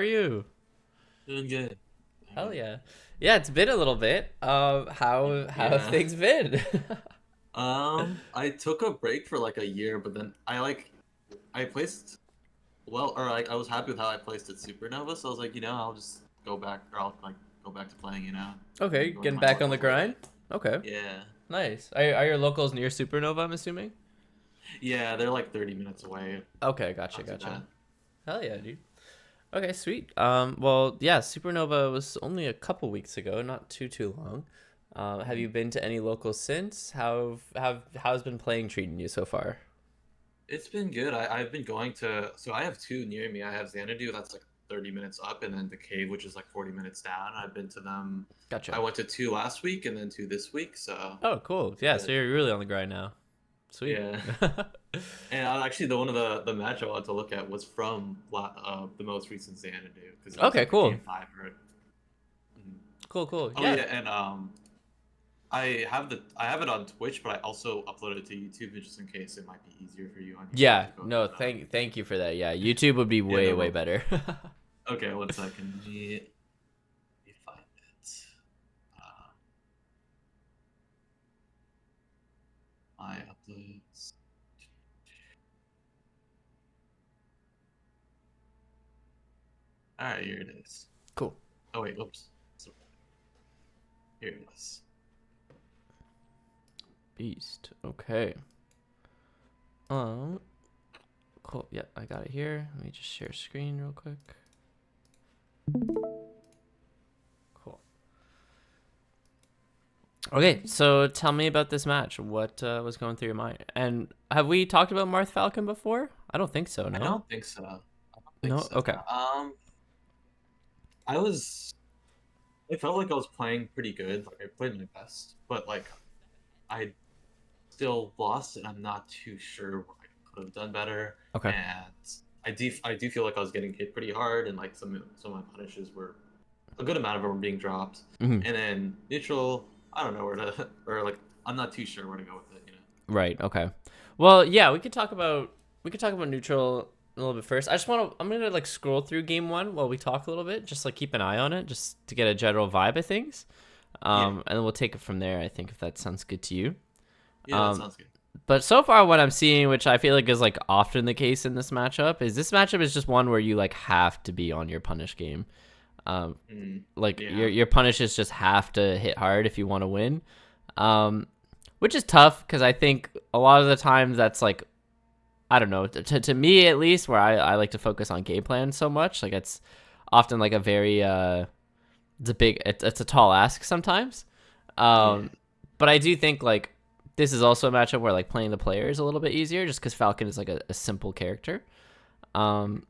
Are you? Doing good. Doing Hell good. yeah. Yeah, it's been a little bit. How have Yeah. things been? I took a break for like a year, but then I placed well, or like I was happy with how I placed at Supernova, so I was like, I'll just go back, or I'll like go back to playing, Okay, and go to getting my back on the locals a little grind. bit. Okay, Yeah. nice. Are your locals near Supernova, I'm assuming? Yeah, they're like 30 minutes away. Okay, gotcha, Not too gotcha. bad. Hell yeah, dude. Okay, sweet. Well, yeah, Supernova was only a couple weeks ago, not too long. Have Mhm. you been to any locals since? How's been playing treating you so far? It's been good. I've been going to, so I have two near me. I have Xanadu, that's like 30 minutes up, and then the cave, which is like 40 minutes down. I've been to them. I Gotcha. went to two last week and then two this week, so Oh, cool. it's Yeah, so good. you're really on the grind now. Sweet. Yeah. And actually, the one of the match I wanted to look at was from the most recent Xanadu because it was Okay, like a cool. game five. Or, Mhm. Cool, cool. Oh Yeah. yeah, and I have it on Twitch, but I also upload it to YouTube just in case it might be easier for you on your end Yeah, to go no, to the. thank you for that. Yeah, YouTube would be Yeah, way no way problem. better. Okay, one second. Let me find it. Uh, my uploads. All right, here it is. Cool. Oh wait, oops. Here it is. Beast. Okay. Um. Cool. Yeah, I got it here. Let me just share screen real quick. Cool. Okay, so tell me about this match. What was going through your mind? And have we talked about Marth Falcon before? I don't think so. I No. don't think so. I don't think No. so. Okay. I was. I felt like I was playing pretty good. Like I played my best, but like I still lost, and I'm not too sure what I could have done better. Okay. And I do feel like I was getting hit pretty hard, and like some of my punishes were a good amount of them were being dropped. Hmm. And then neutral, I don't know where to, or like I'm not too sure where to go with it. Right. Okay. Well, yeah, we could talk about neutral a little bit first. I just want to. I'm gonna like scroll through game one while we talk a little bit, just like keep an eye on it, just to get a general vibe of things. Yeah, And then we'll take it from there. I think if that sounds good to you. yeah, that Um, sounds good. but so far, what I'm seeing, which I feel like is like often the case in this matchup is just one where you like have to be on your punish game. Um, Mm, like yeah, your punishes just have to hit hard if you want to win. Um, which is tough because I think a lot of the times that's like I don't know to me at least where I like to focus on game plan so much like it's often like a very it's a tall ask sometimes. yeah. Um, but I do think like this is also a matchup where like playing the player is a little bit easier just because Falcon is like a simple character. Um,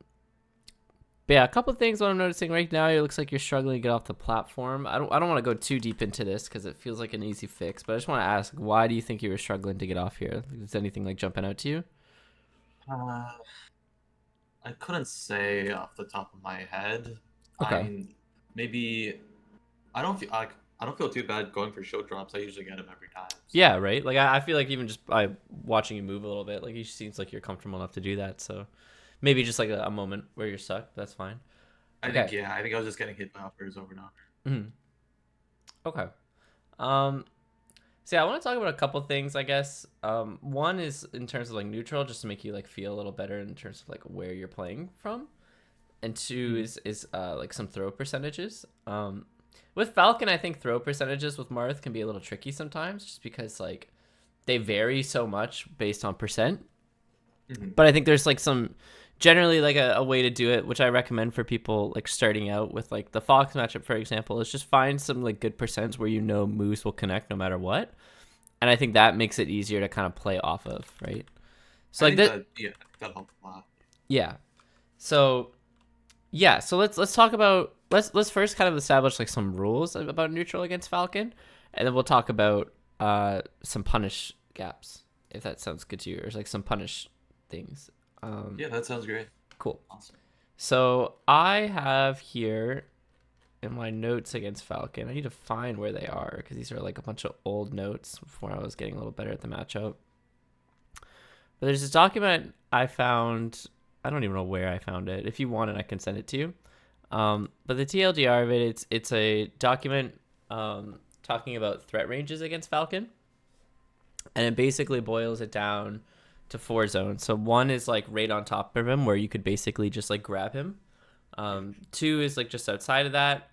but yeah, a couple of things what I'm noticing right now. It looks like you're struggling to get off the platform. I don't want to go too deep into this because it feels like an easy fix. But I just want to ask, why do you think you were struggling to get off here? Is anything like jumping out to you? Uh, I couldn't say off the top of my head. I Okay. mean, maybe I don't feel like I don't feel too bad going for show drops. I usually get them every time. So Yeah, right. Like I feel like even just by watching you move a little bit, like it seems like you're comfortable enough to do that. So maybe just like a moment where you're stuck. That's fine. I think Okay. yeah, I think I was just getting hit by uppers over and over. Mhm. Okay. Um. So yeah, I want to talk about a couple things, I guess. One is in terms of like neutral, just to make you like feel a little better in terms of like where you're playing from, and two Mhm. is like some throw percentages. With Falcon, I think throw percentages with Marth can be a little tricky sometimes, just because like they vary so much based on percent. Mhm. But I think there's like some generally like a way to do it, which I recommend for people like starting out with like the Fox matchup, for example, is just find some like good percents where you know moves will connect no matter what. And I think that makes it easier to kind of play off of, right? So I like think that, that yeah, I think that helped a lot. yeah. So yeah, so let's talk about let's first kind of establish like some rules about neutral against Falcon, and then we'll talk about some punish gaps if that sounds good to you, or like some punish things. Um, Yeah, that sounds great. cool. Awesome. So I have here in my notes against Falcon. I need to find where they are because these are like a bunch of old notes before I was getting a little better at the matchup. But there's this document I found. I don't even know where I found it. If you want it, I can send it to you. But the TLDR of it's a document talking about threat ranges against Falcon, and it basically boils it down to 4 zones. So 1 is like right on top of him, where you could basically just like grab him. 2 is like just outside of that.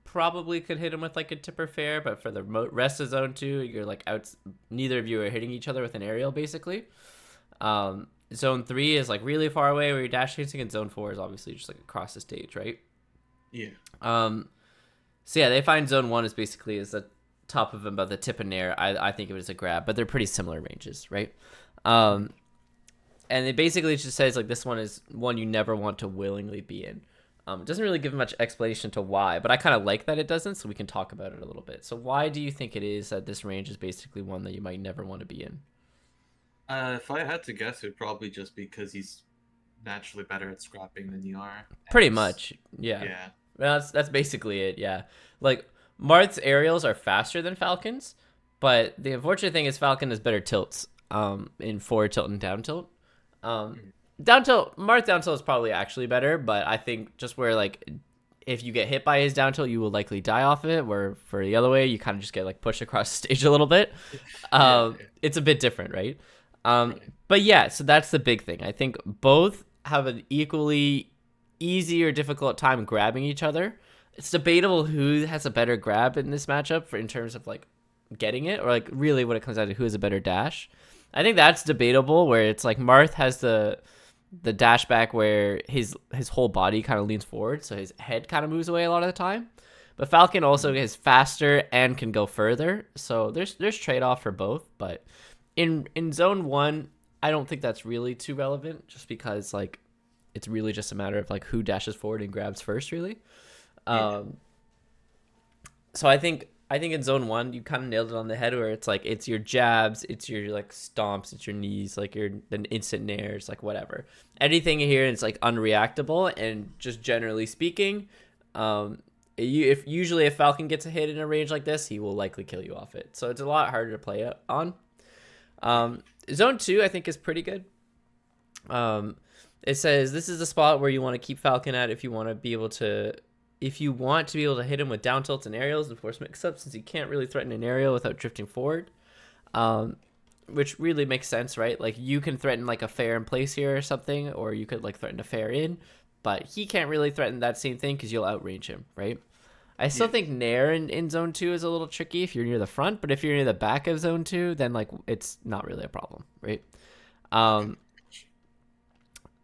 Probably could hit him with like a tipper fair, but for the rest of zone 2, you're like out. Neither of you are hitting each other with an aerial, basically. Zone 3 is like really far away where you're dash chasing, and zone 4 is obviously just like across the stage, right? Yeah. So yeah, they find zone 1 is basically is the top of him, about the tip and nair. I think of it as a grab, but they're pretty similar ranges, right? And it basically just says like this one is one you never want to willingly be in. It doesn't really give much explanation to why, but I kind of like that it doesn't, so we can talk about it a little bit. So why do you think it is that this range is basically one that you might never want to be in? If I had to guess, it would probably just because he's naturally better at scrapping than you are. Pretty much, yeah. Yeah. Well, that's basically it, yeah. Like, Marth's aerials are faster than Falcon's, but the unfortunate thing is Falcon has better tilts in forward tilt and down tilt. Down tilt, Marth down tilt is probably actually better, but I think just where, like, if you get hit by his down tilt, you will likely die off of it, where for the other way, you kind of just get, like, pushed across the stage a little bit. It's a bit different, right? But yeah, so that's the big thing. I think both have an equally easy or difficult time grabbing each other. It's debatable who has a better grab in this matchup in terms of like getting it, or like really what it comes down to who has a better dash. I think that's debatable, where it's like Marth has the dash back where his whole body kind of leans forward, so his head kind of moves away a lot of the time. But Falcon also is faster and can go further, so there's trade-off for both. But in zone 1, I don't think that's really too relevant, just because like it's really just a matter of like who dashes forward and grabs first, really. So I think in zone 1 you kind of nailed it on the head, where it's like it's your jabs, it's your like stomps, it's your knees, like your then instant nairs, like whatever. Anything here is like unreactable, and just generally speaking, if Falcon gets a hit in a range like this, he will likely kill you off it. So it's a lot harder to play on. Zone 2 I think is pretty good. It says this is the spot where you want to keep Falcon at if you want to be able to hit him with down tilts and aerials and force mix-ups, since you can't really threaten an aerial without drifting forward, which really makes sense, right? Like you can threaten like a fair in place here or something, or you could like threaten a fair in, but he can't really threaten that same thing because you'll outrange him, right? I still think nair in zone 2 is a little tricky if you're near the front, but if you're near the back of zone 2, then like it's not really a problem, right?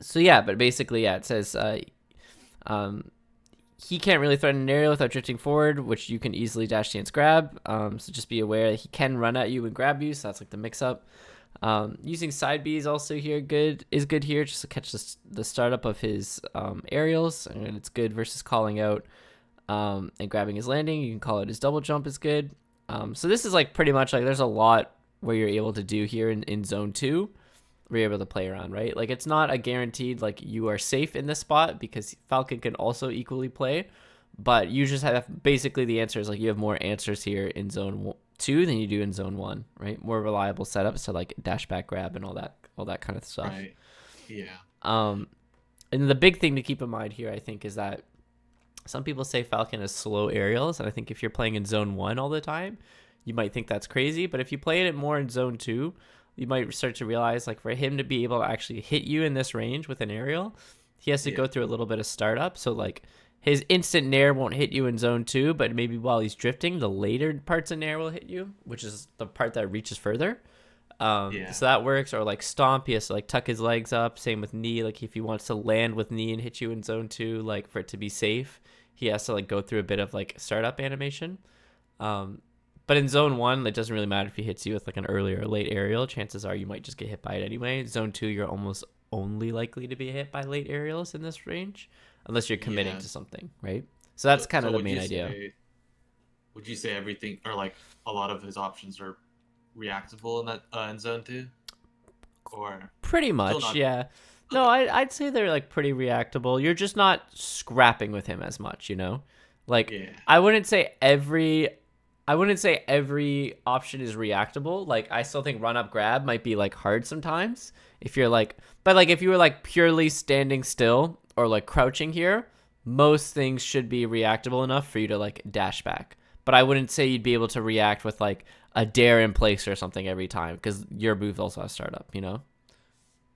So yeah, but basically, yeah, it says he can't really threaten an aerial without drifting forward, which you can easily dash dance grab. So just be aware that he can run at you and grab you, so that's like the mix-up. Using side Bs also here is good here, just to catch the startup of his aerials, and it's good versus calling out and grabbing his landing. You can call it his double jump is good. So this is like pretty much like there's a lot where you're able to do here in zone 2. Where you're able to play around, right? Like it's not a guaranteed like you are safe in this spot, because Falcon can also equally play, but you just have basically the answer is like you have more answers here in zone 2 than you do in zone 1, right? More reliable setups to like dash back grab and all that kind of stuff. Right. Yeah. And the big thing to keep in mind here, I think, is that some people say Falcon has slow aerials, and I think if you're playing in zone 1 all the time, you might think that's crazy, but if you play it more in zone 2, you might start to realize like for him to be able to actually hit you in this range with an aerial, he has to go through a little bit of startup. So like his instant nair won't hit you in zone 2, but maybe while he's drifting, the later parts of nair will hit you, which is the part that reaches further. So that works. Or like stomp, he has to like tuck his legs up. Same with knee. Like if he wants to land with knee and hit you in zone 2, like for it to be safe, he has to like go through a bit of like startup animation. But in zone 1, it doesn't really matter if he hits you with like an early or late aerial. Chances are you might just get hit by it anyway. Zone 2, you're almost only likely to be hit by late aerials in this range, unless you're committing to something, right? So that's kind of the main idea. Would you say everything, or like a lot of his options are reactable in that in zone 2? Or pretty much, yeah. No, I'd say they're like pretty reactable. You're just not scrapping with him as much, you know? Like I wouldn't say every option is reactable. Like I still think run up grab might be like hard sometimes if you're like, but like if you were like purely standing still or like crouching here, most things should be reactable enough for you to like dash back. But I wouldn't say you'd be able to react with like a dare in place or something every time, because your move also has startup, you know?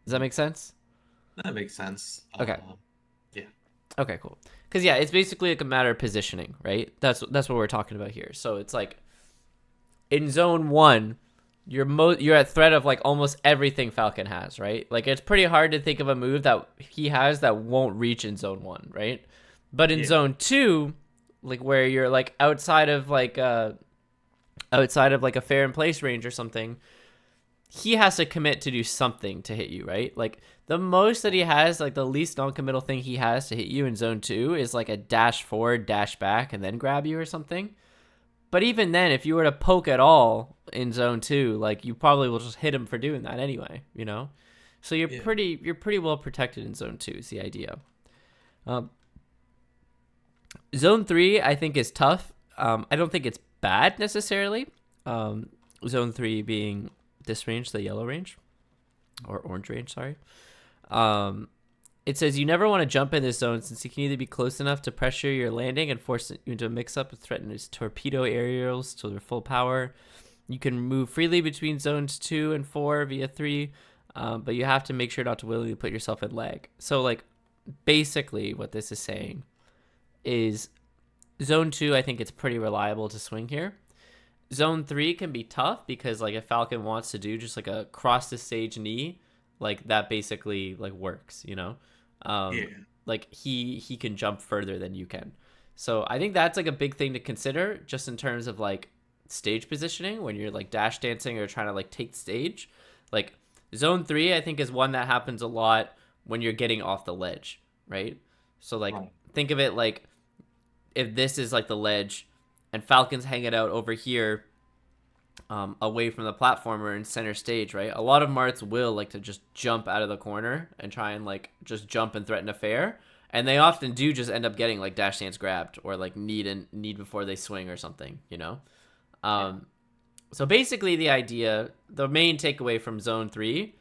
Does that make sense? That makes sense. Okay. Yeah. Okay, cool. Because yeah, it's basically like a matter of positioning, right? That's what we're talking about here. So it's like in zone 1, you're at threat of like almost everything Falcon has, right? Like it's pretty hard to think of a move that he has that won't reach in zone 1, right? But in zone 2, like where you're like outside of like a fair and place range or something, he has to commit to do something to hit you, right? Like the most that he has, like the least non-committal thing he has to hit you in zone 2 is like a dash forward, dash back, and then grab you or something. But even then, if you were to poke at all in zone 2, like you probably will just hit him for doing that anyway, you know? So you're pretty well protected in zone 2 is the idea. Zone 3 I think is tough. I don't think it's bad necessarily. Zone 3 being this range, the yellow range, or orange range, sorry. It says you never want to jump in this zone since you can either be close enough to pressure your landing and force you into a mix-up and threaten his torpedo aerials to their full power. You can move freely between zones 2 and 4 via 3, but you have to make sure not to willingly put yourself in lag. So, like, basically what this is saying is zone 2, I think it's pretty reliable to swing here. Zone 3 can be tough because, like, if Falcon wants to do just, like, a cross-the-stage knee, like, that basically, like, works, you know? Like, he can jump further than you can. So I think that's, like, a big thing to consider just in terms of, like, stage positioning when you're, like, dash dancing or trying to, like, take stage. Like, zone 3, I think, is one that happens a lot when you're getting off the ledge, right? So, like, think of it like if this is, like, the ledge and Falcon's hanging out over here away from the platformer in center stage, right? A lot of Marths will like to just jump out of the corner and try and like just jump and threaten a fair. And they often do just end up getting like dash dance grabbed or like need before they swing or something, you know? So basically the idea, the main takeaway from zone 3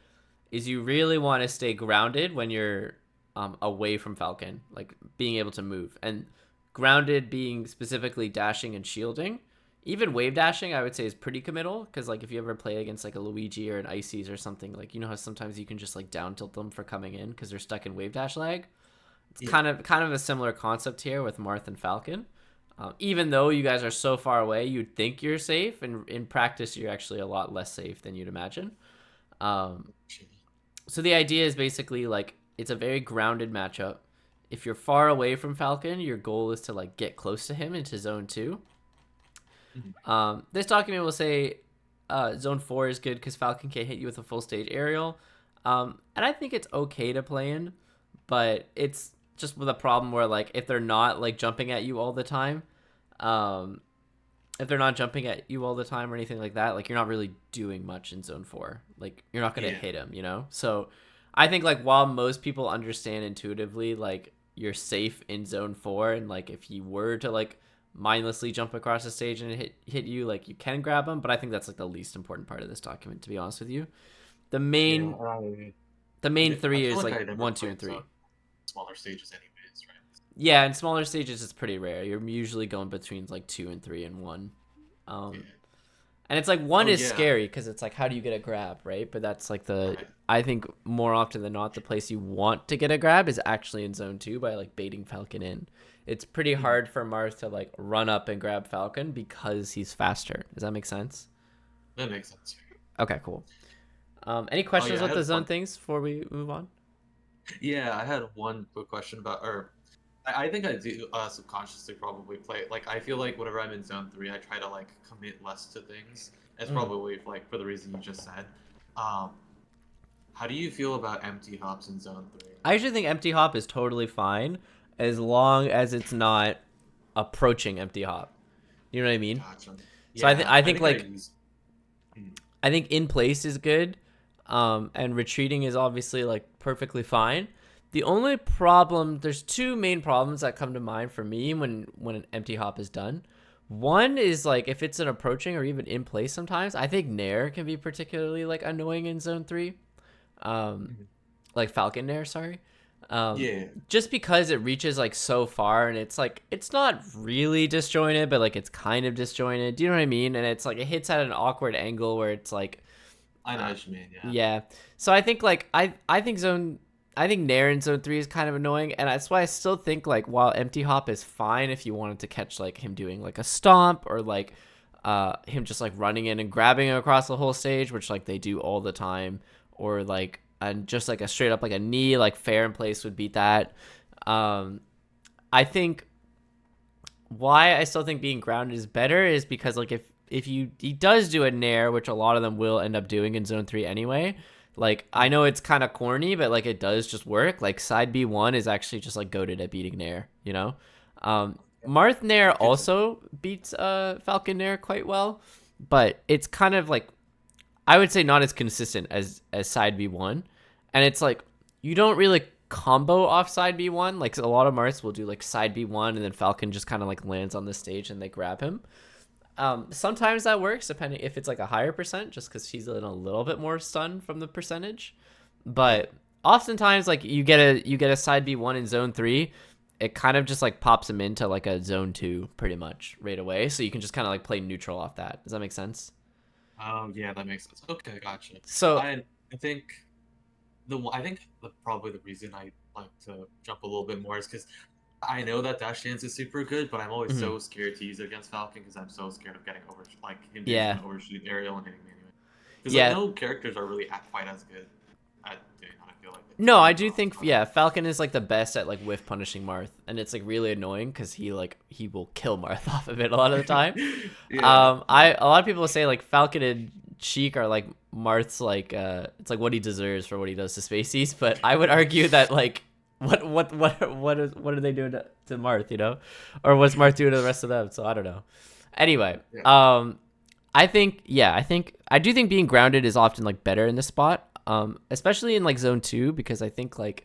is you really want to stay grounded when you're away from Falcon, like being able to move. And grounded being specifically dashing and shielding. Even wave dashing, I would say, is pretty committal because, like, if you ever play against like a Luigi or an Ices or something, like, you know how sometimes you can just like down tilt them for coming in because they're stuck in wave dash lag. It's kind of a similar concept here with Marth and Falcon. Even though you guys are so far away, you'd think you're safe, and in practice, you're actually a lot less safe than you'd imagine. So the idea is basically like it's a very grounded matchup. If you're far away from Falcon, your goal is to like get close to him into zone 2. This document will say zone 4 is good because Falcon can't hit you with a full stage aerial. And I think it's okay to play in, but it's just with a problem where like if they're not like jumping at you all the time, or anything like that, like you're not really doing much in zone 4. Like you're not going to hit him, you know? So I think like while most people understand intuitively like you're safe in zone 4, and like if he were to like mindlessly jump across the stage and hit you, like you can grab him, but I think that's like the least important part of this document, to be honest with you. The main 3 is like 1, 2, and 3. Smaller stages anyways, right? Yeah, in smaller stages it's pretty rare. You're usually going between like 2 and 3 and 1. And it's like 1 is scary because it's like, how do you get a grab, right? But that's like I think more often than not, the place you want to get a grab is actually in zone 2 by like baiting Falcon in. It's pretty hard for Marth to like run up and grab Falcon because he's faster. Does that make sense? That makes sense. Okay, cool. Any questions about the zone things before we move on? Yeah, I had one quick question about, or I think I do subconsciously probably play, like I feel like whenever I'm in zone 3, I try to like commit less to things. It's probably like for the reason you just said. How do you feel about empty hops in zone 3? I actually think empty hop is totally fine as long as it's not approaching empty hop. You know what I mean? Gotcha. So I think in place is good, and retreating is obviously like perfectly fine. The only problem, there's 2 main problems that come to mind for me when an empty hop is done. One is like if it's an approaching or even in place sometimes, I think Nair can be particularly like annoying in zone 3. Like Falcon Nair, sorry. Yeah. Just because it reaches like so far, and it's like it's not really disjointed, but like it's kind of disjointed. Do you know what I mean? And it's like it hits at an awkward angle where it's like, I know what you mean. Yeah. yeah. So I think like I think Nair in zone 3 is kind of annoying, and that's why I still think like while empty hop is fine if you wanted to catch like him doing like a stomp or like him just like running in and grabbing across the whole stage, which like they do all the time, or like and just like a straight up like a knee like fair in place would beat that. I think why I still think being grounded is better is because like if he does do a nair, which a lot of them will end up doing in zone 3 anyway, like I know it's kind of corny, but like it does just work. Like side B1 is actually just like goated at beating nair, you know. Marth nair also beats Falcon nair quite well, but it's kind of like I would say not as consistent as side B1, and it's like you don't really combo off side B1. Like a lot of Marths will do like side B1 and then Falcon just kind of like lands on the stage and they grab him. Sometimes that works depending if it's like a higher percent, just because she's in a little bit more stun from the percentage. But oftentimes, like you get a side B1 in zone 3, it kind of just like pops him into like a zone 2 pretty much right away. So you can just kind of like play neutral off that. Does that make sense? Oh yeah, that makes sense. Okay, gotcha. So I think probably the reason I like to jump a little bit more is because I know that dash dance is super good, but I'm always so scared to use it against Falcon because I'm so scared of getting like him doing yeah, an overshoot aerial and hitting me anyway. Because like yeah. no characters are really quite as good at doing that. I feel like. No, I do think Falcon is like the best at like whiff punishing Marth, and it's like really annoying because he will kill Marth off of it a lot of the time. Yeah. A lot of people say like Falcon and Sheik are like Marth's like it's like what he deserves for what he does to Spaceys, but I would argue that like what are they doing to Marth, you know, or what's Marth doing to the rest of them? So I don't know. Anyway, Yeah. I do think being grounded is often like better in this spot. Especially in like zone 2, because I think like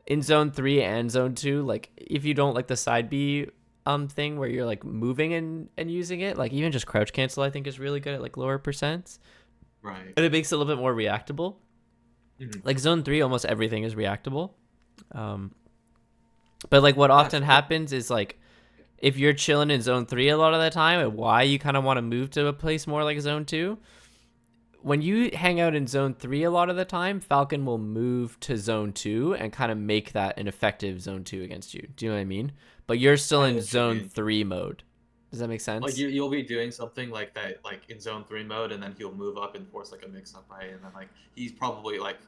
in zone 3 and zone 2, like if you don't like the side B thing where you're like moving and using it, like even just crouch cancel I think is really good at like lower percents. Right. And it makes it a little bit more reactable. Mm-hmm. Like zone 3 almost everything is reactable. But like what often happens is like if you're chilling in zone 3 a lot of the time, and why you kind of want to move to a place more like zone 2, when you hang out in zone 3 a lot of the time, Falcon will move to zone 2 and kind of make that an effective zone 2 against you. Do you know what I mean? But you're still in zone 3 mode. Does that make sense? Like you'll be doing something like that, like in zone 3 mode, and then he'll move up and force like a mix up, right? And then like he's probably like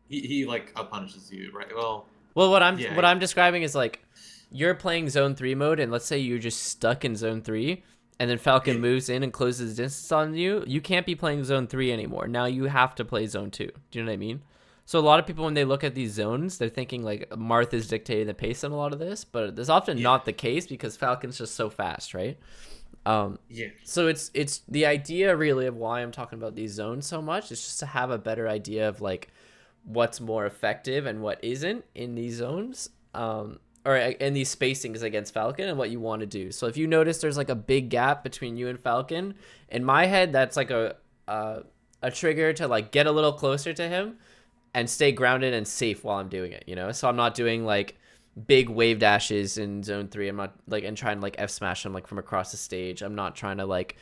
he like punishes you, right? Well, what I'm describing is like you're playing zone 3 mode, and let's say you're just stuck in zone 3. And then Falcon moves in and closes distance on you. You can't be playing zone 3 anymore. Now you have to play zone 2. Do you know what I mean? So a lot of people, when they look at these zones, they're thinking like Marth is dictating the pace on a lot of this, but that's often not the case because Falcon's just so fast, right? So it's the idea really of why I'm talking about these zones so much. It's just to have a better idea of like what's more effective and what isn't in these zones. Or in these spacings against Falcon and what you want to do. So if you notice there's like a big gap between you and Falcon, in my head that's like a trigger to like get a little closer to him and stay grounded and safe while I'm doing it, you know? So I'm not doing like big wave dashes in zone 3. I'm not like and trying to like F smash him like from across the stage. I'm not trying to like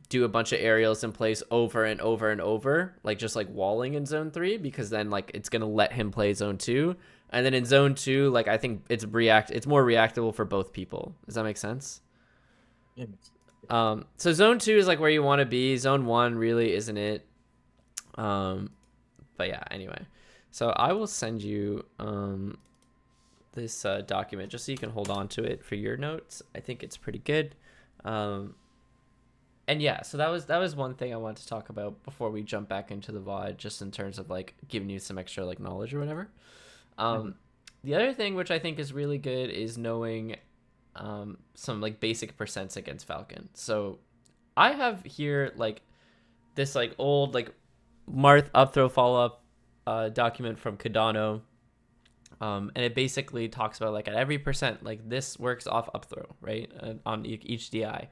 do a bunch of aerials in place over and over and over, like just like walling in zone 3, because then like it's gonna let him play zone 2. And then in zone 2, like I think it's more reactable for both people. Does that make sense? So zone 2 is like where you want to be. Zone 1 really isn't it. But yeah, anyway. So I will send you this document just so you can hold on to it for your notes. I think it's pretty good. And yeah, so that was one thing I wanted to talk about before we jump back into the VOD, just in terms of like giving you some extra like knowledge or whatever. The other thing which I think is really good is knowing some like basic percents against Falcon. So I have here like this like old like Marth up throw follow up document from Cardano, and it basically talks about like at every percent like this works off up throw, right, on each DI.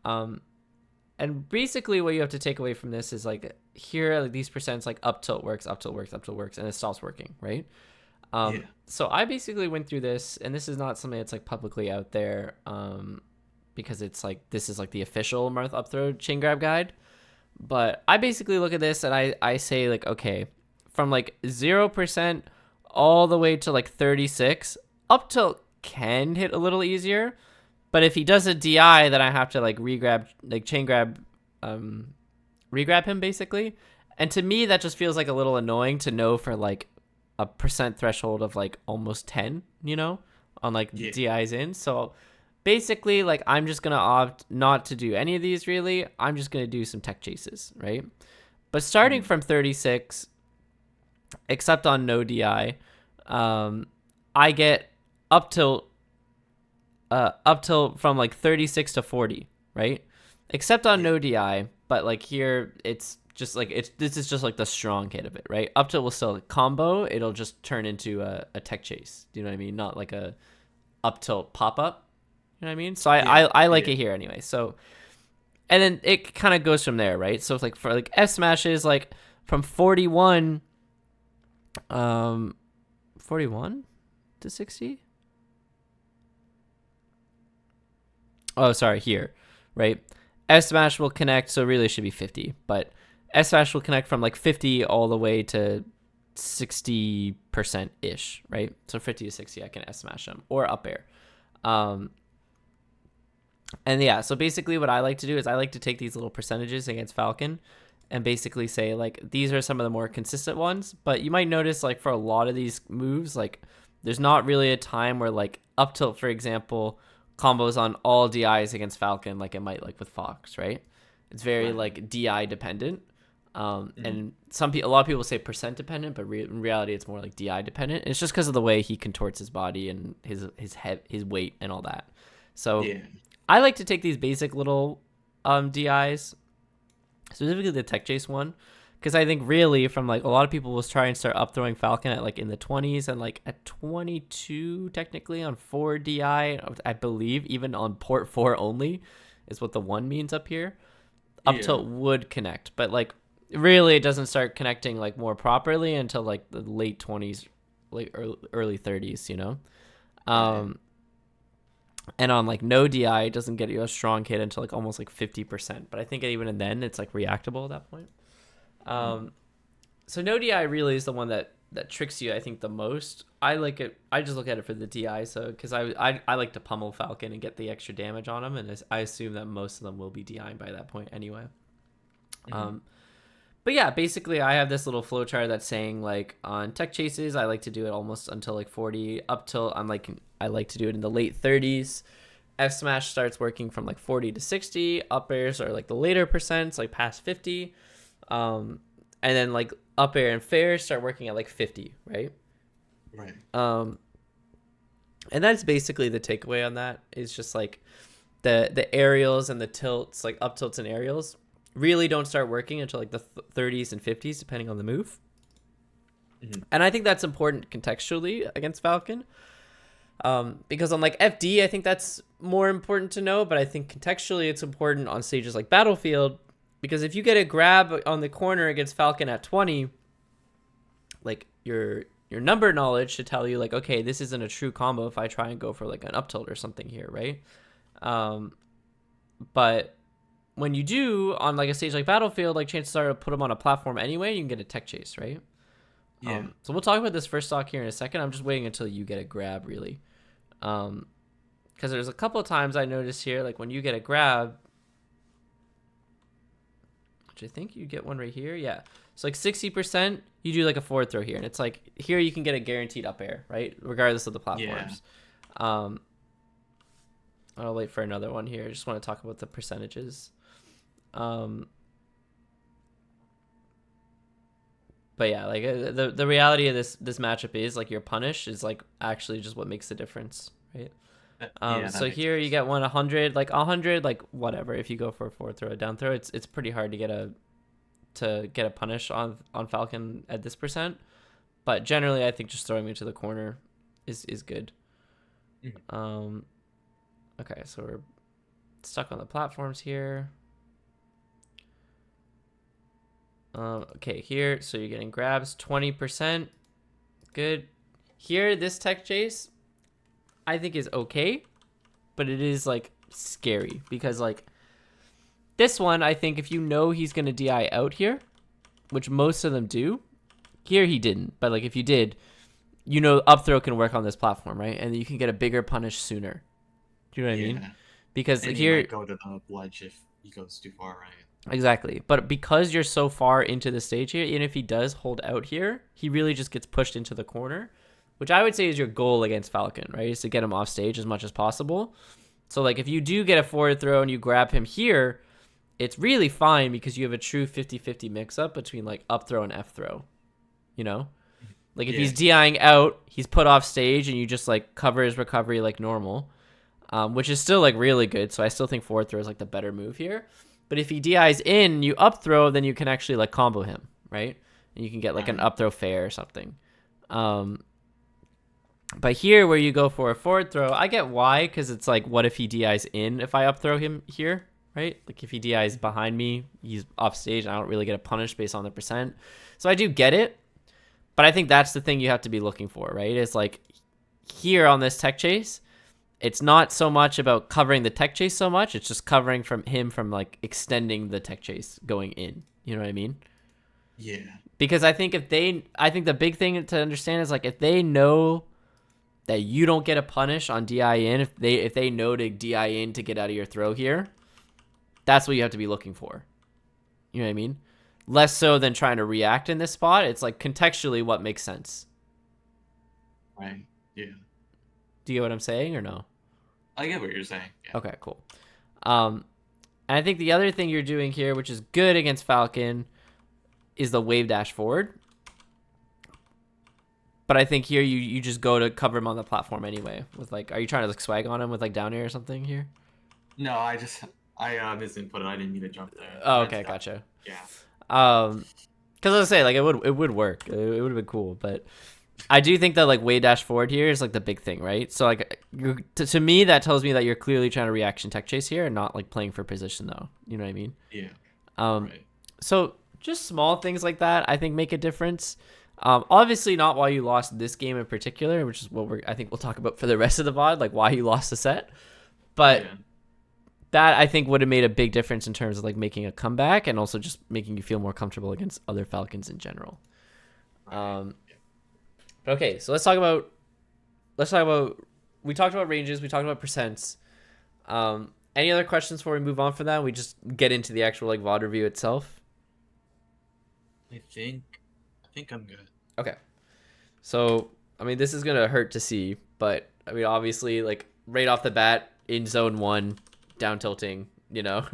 And basically what you have to take away from this is like here like these percents like up tilt works, and it stops working, right? Yeah. So I basically went through this, and this is not something that's like publicly out there, because it's like this is like the official Marth up throw chain grab guide. But I basically look at this and I say like, okay, from like 0% all the way to like 36, up till can hit a little easier. But if he does a DI, then I have to like regrab, like chain grab, regrab him basically. And to me, that just feels like a little annoying to know for like a percent threshold of like almost 10, you know, on like Yeah. DIs in. So basically, like, I'm just going to opt not to do any of these really. I'm just going to do some tech chases, right? But starting from 36, except on no DI, I get up till from like 36 to 40, right? Except on no DI, but like here it's just like this is just like the strong hit of it, right? Up till we'll still combo, it'll just turn into a tech chase. Do you know what I mean? Not like a up tilt pop up. You know what I mean? So I like it here anyway. So and then it kind of goes from there, right? So it's like for like F smashes like from 41 41 to 60. Oh, sorry, here, right? S smash will connect, so really it should be 50, but S smash will connect from like 50 all the way to 60% ish, right? So 50 to 60, I can S smash them or up air. And yeah, so basically what I like to do is I like to take these little percentages against Falcon and basically say like these are some of the more consistent ones. But you might notice like for a lot of these moves, like there's not really a time where like up tilt, for example, combos on all DIs against Falcon like it might like with Fox, right? It's very like DI dependent. And a lot of people say percent dependent, but in reality it's more like DI dependent. It's just because of the way he contorts his body and his head, his weight and all that. So I like to take these basic little DIs, specifically the tech chase one, because I think really from like a lot of people will try and start up throwing Falcon at like in the 20s and like at 22 technically on 4 DI, I believe even on port 4 only is what the 1 means up here. Up tilt would connect, but like really it doesn't start connecting like more properly until like the late 20s, like early 30s, you know. And on like no DI, it doesn't get you a strong hit until like almost like 50%. But I think even then it's like reactable at that point. So no DI really is the one that tricks you, I think, the most. I like it. I just look at it for the DI, so because I like to pummel Falcon and get the extra damage on him, and I assume that most of them will be DIing by that point anyway. But yeah, basically I have this little flowchart that's saying like on tech chases, I like to do it almost until like 40, up till I like to do it in the late 30s. F smash starts working from like 40 to 60. Up airs are like the later percents, like past 50. And then like up air and fair start working at like 50, right? Right. And that's basically the takeaway on that. Is just like the aerials and the tilts, like up tilts and aerials, really don't start working until like the 30s and 50s, depending on the move. And I think that's important contextually against Falcon. Because on like FD, I think that's more important to know, but I think contextually it's important on stages like Battlefield, because if you get a grab on the corner against Falcon at 20, like your number knowledge should tell you like, okay, this isn't a true combo if I try and go for like an up tilt or something here, right? But when you do on like a stage like Battlefield, like chances are to put them on a platform anyway, you can get a tech chase, right? Yeah. So we'll talk about this first stock here in a second. I'm just waiting until you get a grab, really. Because there's a couple of times I noticed here, like when you get a grab, which I think you get one right here. Yeah. So like 60%, you do like a forward throw here. And it's like, here you can get a guaranteed up air, right? Regardless of the platforms. I'll wait for another one here. I just want to talk about the percentages. But yeah, like the reality of this matchup is like your punish is like actually just what makes the difference, right? So here you get 100, like 100, like whatever. If you go for a forward throw, a down throw, it's pretty hard to get a punish on Falcon at this percent. But generally, I think just throwing me to the corner is good. Okay, so we're stuck on the platforms here. Okay, here, so you're getting grabs, 20%. Good. Here, this tech chase, I think is okay, but it is like scary because like this one, I think if you know he's gonna DI out here, which most of them do, here he didn't, but like if you did, you know up throw can work on this platform, right? And you can get a bigger punish sooner. Do you know what I mean? Because And here, he might go to the ledge if he goes too far, right? exactly. But because you're so far into the stage here, even if he does hold out here, he really just gets pushed into the corner, which I would say is your goal against Falcon, right? Is to get him off stage as much as possible. So like if you do get a forward throw and you grab him here, it's really fine because you have a true 50-50 mix-up between like up throw and F throw, you know? Like if he's DIing out, he's put off stage and you just like cover his recovery like normal, which is still like really good. So I still think forward throw is like the better move here. But if he DIs in, you up throw, then you can actually like combo him, right? And you can get like an up throw fair or something. But here where you go for a forward throw, I get why, because it's like, what if he DIs in if I up throw him here, right? Like if he DIs behind me, he's off stage and I don't really get a punish based on the percent. So I do get it, but I think that's the thing you have to be looking for, right? It's like here on this tech chase, it's not so much about covering the tech chase so much. It's just covering from him from like extending the tech chase going in. You know what I mean? Yeah. Because I think the big thing to understand is like if they know that you don't get a punish on DI in, if they know to DI in to get out of your throw here, that's what you have to be looking for. You know what I mean? Less so than trying to react in this spot. It's like contextually what makes sense. Right. Yeah. Do you get what I'm saying or no? I get what you're saying. Yeah. Okay, cool. And I think the other thing you're doing here, which is good against Falcon, is the wave dash forward. But I think here you just go to cover him on the platform anyway. With like, are you trying to like swag on him with like down air or something here? No, I missed input. I didn't mean to jump there. Oh, okay, gotcha. Yeah. Because I say like it would work. It would have been cool, but I do think that like wave dash forward here is like the big thing, right? So like to me that tells me that you're clearly trying to reaction tech chase here and not like playing for position though. You know what I mean? Yeah. Right. So just small things like that I think make a difference. Obviously not why you lost this game in particular, which is what I think we'll talk about for the rest of the VOD, like why you lost the set. But that I think would have made a big difference in terms of like making a comeback and also just making you feel more comfortable against other Falcons in general. Okay, so let's talk about we talked about ranges, we talked about percents. Any other questions before we move on from that? We just get into the actual like VOD review itself. I think I'm good. Okay. So, I mean, this is going to hurt to see, but I mean, obviously like right off the bat in zone 1, down tilting, you know.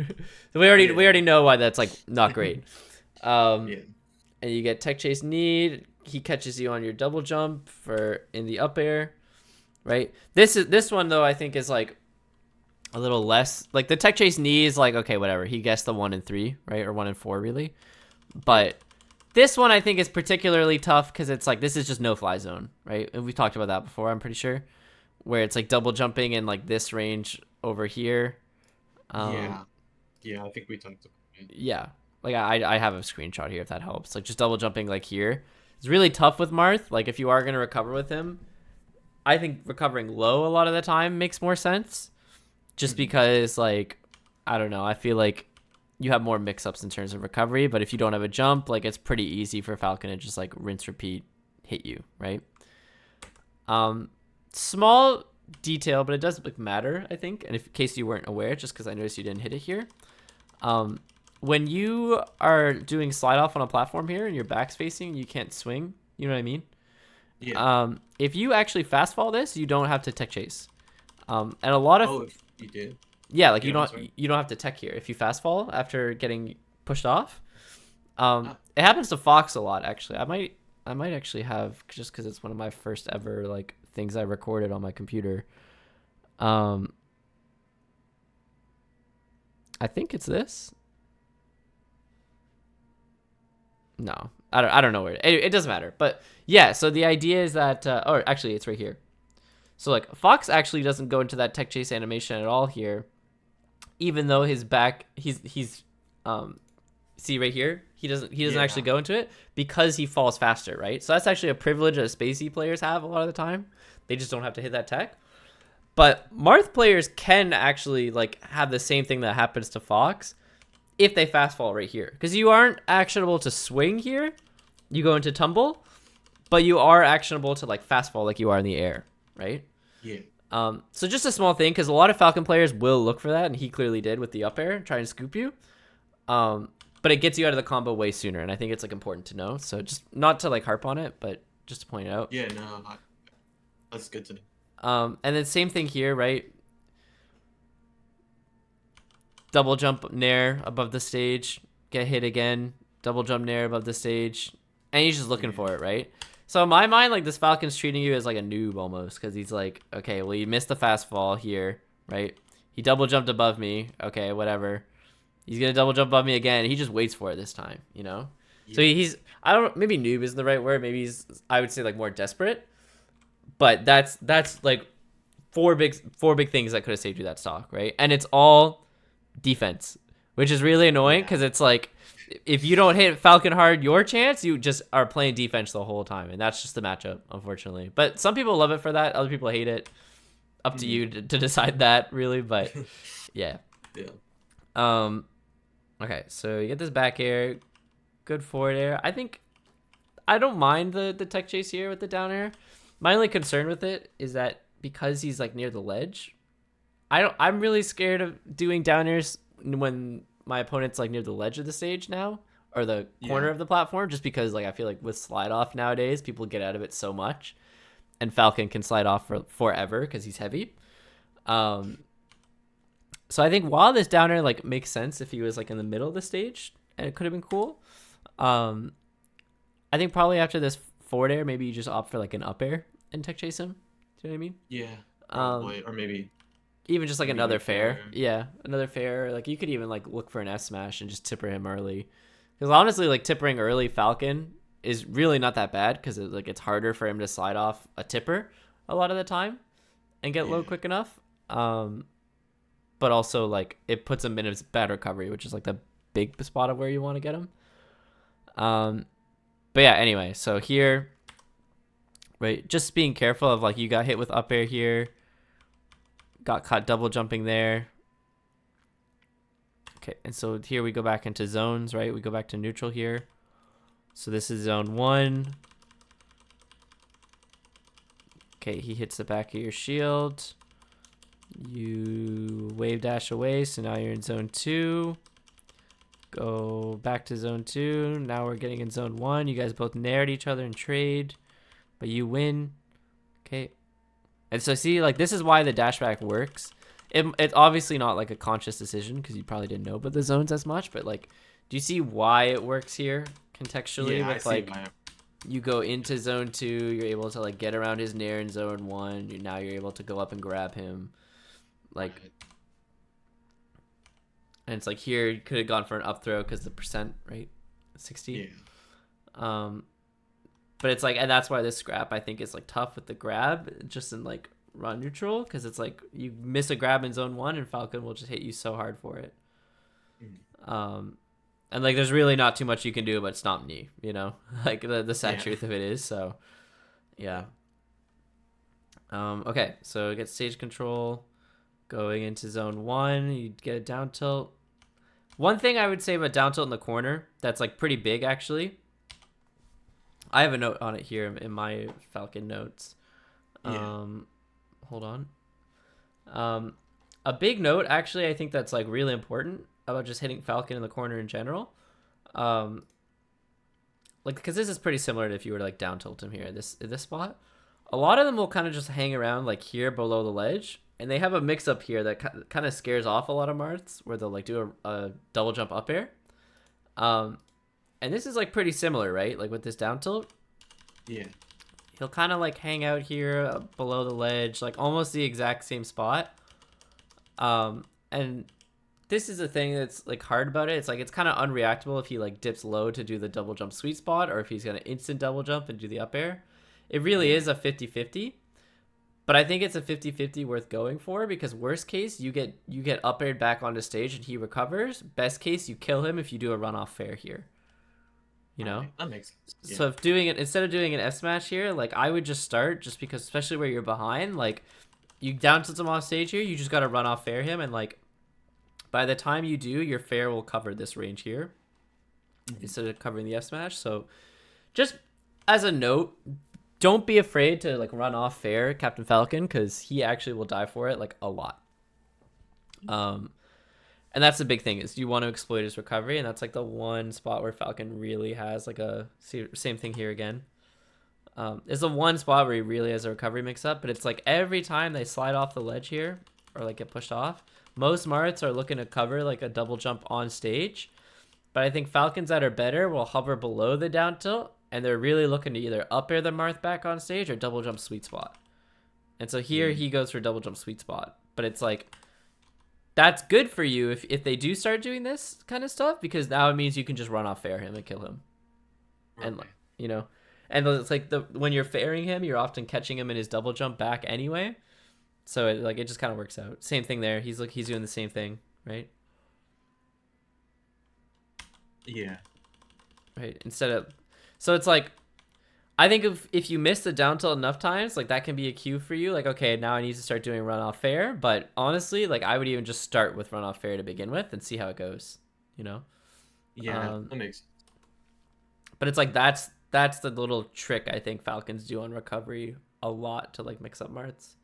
So we already know why that's like not great. And you get tech chase need, he catches you on your double jump for in the up air, right? This one though I think is like a little less like the tech chase knee is like okay, whatever. He guessed the 1 and 3, right? Or 1 and 4 really. But this one I think is particularly tough because it's like this is just no fly zone, right? And we've talked about that before, I'm pretty sure. Where it's like double jumping in like this range over here. Yeah, I think we talked about it. Yeah. Like I have a screenshot here if that helps. Like just double jumping like here. It's really tough with Marth. Like if you are gonna recover with him, I think recovering low a lot of the time makes more sense. Just because like I don't know, I feel like you have more mix-ups in terms of recovery, but if you don't have a jump, like it's pretty easy for Falcon to just like rinse repeat hit you, right? Small detail, but it does like matter, I think. And in case you weren't aware, just because I noticed you didn't hit it here. When you are doing slide off on a platform here and your back's facing, you can't swing. You know what I mean? Yeah. If you actually fast fall this, you don't have to tech chase. And a lot of if you did. Yeah, like you don't have to tech here if you fast fall after getting pushed off. It happens to Fox a lot actually. I might actually have just because it's one of my first ever like things I recorded on my computer. I think it's this. No, I don't know where it doesn't matter. But yeah, so the idea is that or actually it's right here. So like Fox actually doesn't go into that tech chase animation at all here, even though his back he's See right here, he doesn't Yeah. actually go into it because he falls faster, right? So that's actually a privilege that spacey players have a lot of the time. They just don't have to hit that tech. But Marth players can actually like have the same thing that happens to Fox if they fast fall right here, because you aren't actionable to swing here. You go into tumble, but you are actionable to like fast fall like you are in the air, right? Yeah. So just a small thing, because a lot of Falcon players will look for that, and he clearly did with the up air, trying to scoop you. But it gets you out of the combo way sooner, and I think it's like important to know. So just not to like harp on it, but just to point out. Yeah, no, that's good to know. And then same thing here, right? Double jump nair above the stage, get hit again, double jump nair above the stage, and he's just looking for it, right? So in my mind, like this Falcon's treating you as like a noob almost, because he's like, okay, well you missed the fast fall here, right? He double jumped above me, okay, whatever. He's gonna double jump above me again. He just waits for it this time, you know? Yeah. So he's, I don't, maybe noob isn't the right word. Maybe he's, I would say like more desperate. But that's like four big things that could have saved you that stock, right? And it's all defense, which is really annoying, because it's like if you don't hit Falcon hard your chance, you just are playing defense the whole time, and that's just the matchup, unfortunately. But some people love it for that, other people hate it. Up to you to decide that, really. But yeah. Okay, so you get this back air, good forward air. I think I don't mind the tech chase here with the down air. My only concern with it is that because he's like near the ledge, I'm really scared of doing down airs when my opponent's like near the ledge of the stage now, or the corner of the platform, just because like I feel like with slide off nowadays, people get out of it so much, and Falcon can slide off for forever because he's heavy. So I think while this down air like makes sense if he was like in the middle of the stage, and it could have been cool. I think probably after this forward air, maybe you just opt for like an up air and tech chase him. Do you know what I mean? Yeah. Probably. Or maybe even just like another fair. Yeah, another fair. Like you could even like look for an S smash and just tipper him early. Because honestly, like tippering early Falcon is really not that bad, because it's harder for him to slide off a tipper a lot of the time and get low quick enough. But also like it puts him in a bad recovery, which is like the big spot of where you want to get him. But yeah, anyway, so here, right, just being careful of like you got hit with up air here, got caught double jumping there. Okay, and so here we go back into zones, right? We go back to neutral here. So this is zone 1. Okay, he hits the back of your shield. You wave dash away, so now you're in zone 2. Go back to zone 2. Now we're getting in zone 1. You guys both nared each other and trade, but you win. Okay. And so see, like this is why the dash back works. It's obviously not like a conscious decision, because you probably didn't know about the zones as much, but like, do you see why it works here contextually? Yeah, with like you go into zone 2, you're able to like get around his nair in zone 1. Now you're able to go up and grab him. Like, and it's like here you could have gone for an up throw because the percent, right? 60. Yeah. But it's like, and that's why this scrap I think is like tough with the grab, just in like run neutral, because it's like you miss a grab in zone 1 and Falcon will just hit you so hard for it. And like there's really not too much you can do but stomp knee, you know? Like the sad truth of it is. So yeah. Okay, so get stage control. Going into zone 1, you get a down tilt. One thing I would say about down tilt in the corner that's like pretty big, actually. I have a note on it here in my Falcon notes. Hold on. A big note, actually, I think that's like really important about just hitting Falcon in the corner in general. Like, because this is pretty similar to if you were to like down tilt him here, this spot. A lot of them will kind of just hang around like here below the ledge. And they have a mix up here that kind of scares off a lot of Marths, where they'll like do a double jump up air. And this is like pretty similar, right? Like with this down tilt. Yeah. He'll kind of like hang out here below the ledge, like almost the exact same spot. And this is the thing that's like hard about it. It's like it's kind of unreactable if he like dips low to do the double jump sweet spot, or if he's gonna instant double jump and do the up air. It really is a 50-50. But I think it's a 50-50 worth going for, because worst case, you get up aired back onto stage and he recovers. Best case, you kill him if you do a runoff fair here. You know? Right, that makes sense. Yeah. So if doing it, instead of doing an F smash here, like I would just start, just because, especially where you're behind, like you down tilt him off stage here, you just got to run off fair him, and like by the time you do, your fair will cover this range here instead of covering the F smash. So just as a note, don't be afraid to like run off fair Captain Falcon, because he actually will die for it like a lot. And that's the big thing, is you want to exploit his recovery, and that's like the one spot where Falcon really has like a same thing here again. It's the one spot where he really has a recovery mix up, but it's like every time they slide off the ledge here or like get pushed off, most Marths are looking to cover like a double jump on stage. But I think Falcons that are better will hover below the down tilt, and they're really looking to either up air the Marth back on stage or double jump sweet spot. And so here he goes for double jump sweet spot. But it's like, that's good for you if they do start doing this kind of stuff, because now it means you can just run off fair him and kill him. Okay. And, you know, and it's like when you're fairing him, you're often catching him in his double jump back anyway. So it just kind of works out. Same thing there. He's doing the same thing, right? Yeah. Right. So it's like, I think if you miss the down tilt enough times, like that can be a cue for you. Like, okay, now I need to start doing run off fair. But honestly, like I would even just start with run off fair to begin with and see how it goes, you know? Yeah, that makes sense. But it's like, that's the little trick I think Falcons do on recovery a lot to like mix up Marths.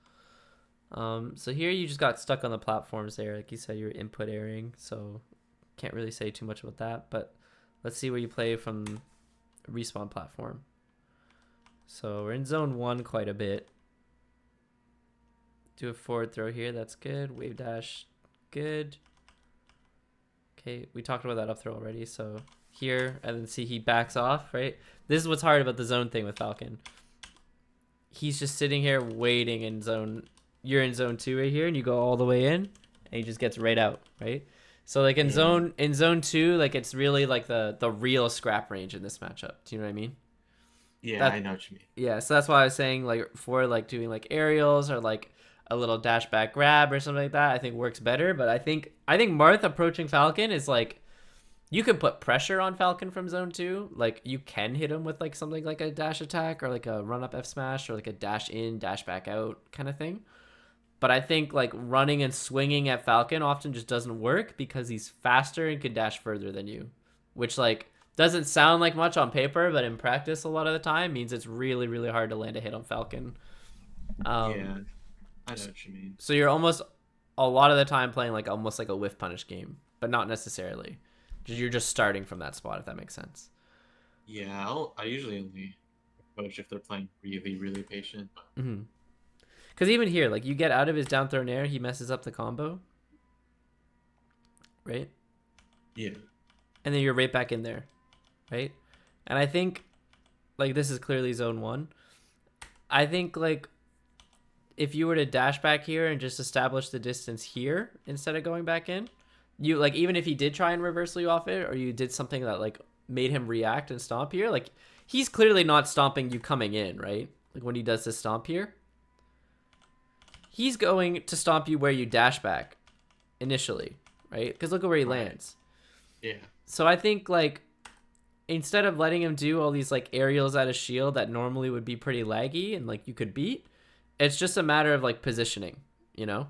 So here you just got stuck on the platforms there. Like you said, you're input airing, so can't really say too much about that. But let's see where you play from respawn platform. So we're in zone 1 quite a bit. Do a forward throw here. That's good. Wave dash. Good. Okay, we talked about that up throw already. So here, and then see he backs off, right? This is what's hard about the zone thing with Falcon. He's just sitting here waiting in zone. You're in zone 2 right here, and you go all the way in, and he just gets right out, right? So like in zone 2, like it's really like the real scrap range in this matchup. Do you know what I mean? Yeah, I know what you mean. Yeah, so that's why I was saying like for like doing like aerials or like a little dash back grab or something like that, I think works better. But I think Marth approaching Falcon is like, you can put pressure on Falcon from zone 2. Like you can hit him with like something like a dash attack or like a run up F smash or like a dash in, dash back out kind of thing. But I think like running and swinging at Falcon often just doesn't work because he's faster and can dash further than you, which like doesn't sound like much on paper, but in practice a lot of the time means it's really, really hard to land a hit on Falcon. Yeah, I know what you mean. So you're almost a lot of the time playing like almost like a whiff punish game, but not necessarily. You're just starting from that spot, if that makes sense. Yeah, I usually only approach if they're playing really, really patient. Because even here, like you get out of his down throw nair, he messes up the combo, right? Yeah. And then you're right back in there, right? And I think, like, this is clearly zone 1. I think, like, if you were to dash back here and just establish the distance here instead of going back in, you, like, even if he did try and reversal you off it, or you did something that, like, made him react and stomp here, like, he's clearly not stomping you coming in, right? Like, when he does this stomp here, he's going to stomp you where you dash back initially, right? Because look at where he lands. Yeah. So I think, like, instead of letting him do all these, like, aerials out of shield that normally would be pretty laggy and, like, you could beat, it's just a matter of, like, positioning, you know?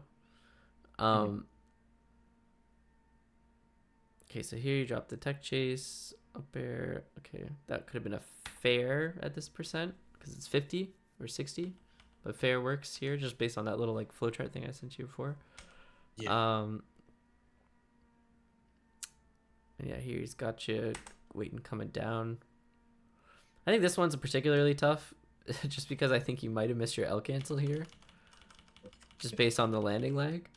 Okay, so here you drop the tech chase, up air. Okay, that could have been a fair at this percent because it's 50 or 60. But fair works here just based on that little, like, flowchart thing I sent you before. Yeah. And yeah, here he's got you waiting coming down. I think this one's particularly tough just because I think you might have missed your L cancel here. Just based on the landing lag.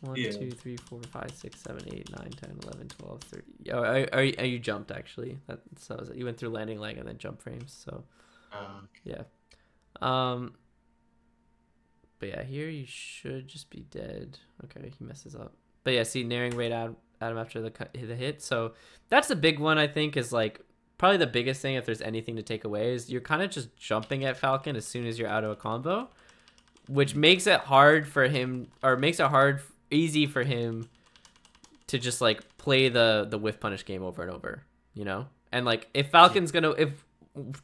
1, 2, 3, 4, 5, 6, 7, 8, 9, 10, 11, 12, 13. Oh, you jumped actually. So you went through landing lag and then jump frames. So okay. yeah. But yeah, here you should just be dead. Okay, he messes up. But yeah, see, naring right at him after the hit. So that's the big one, I think, is like probably the biggest thing, if there's anything to take away, is you're kind of just jumping at Falcon as soon as you're out of a combo. which makes it hard for him, or makes it easy for him to just like play the whiff punish game over and over, you know? And like if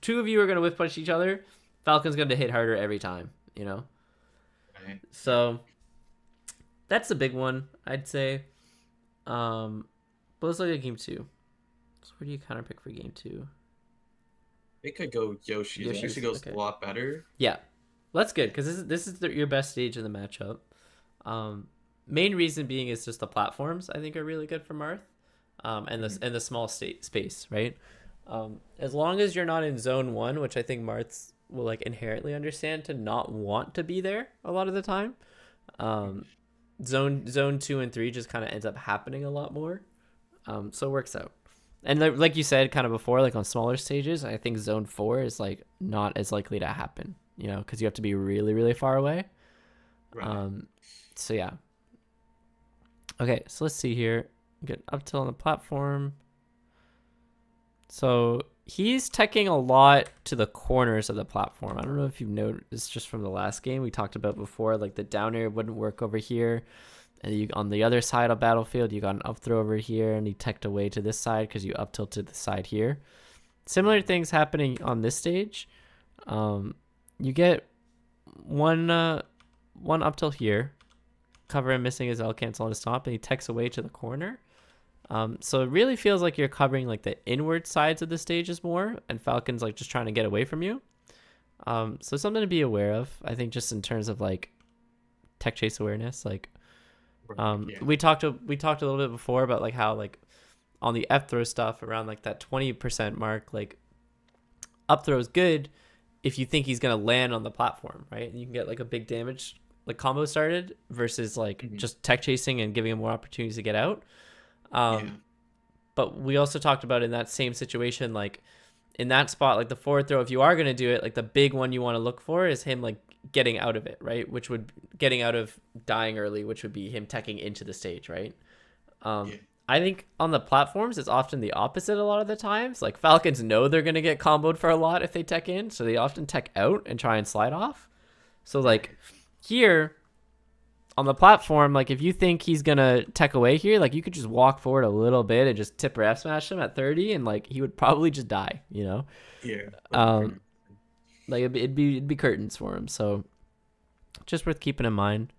two of you are gonna whiff punish each other, Falcon's gonna hit harder every time, you know? Right. So that's the big one, I'd say. But let's look at game 2. So where do you counter pick for game 2? I think I go Yoshi. It actually goes a lot better. Yeah, well, that's good because this is your best stage in the matchup. Main reason being is just the platforms I think are really good for Marth, and the small space, right? As long as you're not in zone 1, which I think Marth's will like inherently understand to not want to be there a lot of the time. Zone 2 and 3 just kind of ends up happening a lot more. So it works out. And like you said kind of before, like on smaller stages, I think zone 4 is like not as likely to happen, you know, because you have to be really, really far away. Right. So yeah. Okay, so let's see here. Get up till on the platform. So he's teching a lot to the corners of the platform. I don't know if you've noticed just from the last game we talked about before, like the down air wouldn't work over here. And you on the other side of battlefield, you got an up throw over here, and he teched away to this side because you up tilted the side here. Similar things happening on this stage. You get one up till here, cover and missing his L cancel on his top, and he techs away to the corner. So it really feels like you're covering like the inward sides of the stages more, and Falcon's like just trying to get away from you. So something to be aware of, I think, just in terms of like tech chase awareness, like. We talked a little bit before about like how like on the F throw stuff around like that 20% mark, like up throw is good if you think he's gonna land on the platform, right? And you can get like a big damage like combo started versus like just tech chasing and giving him more opportunities to get out. But we also talked about in that same situation, like in that spot, like the forward throw, if you are gonna do it, like the big one you want to look for is him like getting out of it, right? Which would getting out of dying early, which would be him teching into the stage, right? I think on the platforms it's often the opposite a lot of the times. Like Falcons know they're gonna get comboed for a lot if they tech in, so they often tech out and try and slide off. So like here on the platform, like if you think he's gonna tech away here, like you could just walk forward a little bit and just tip or F smash him at 30, and like he would probably just die, you know? Like it'd be curtains for him, so just worth keeping in mind.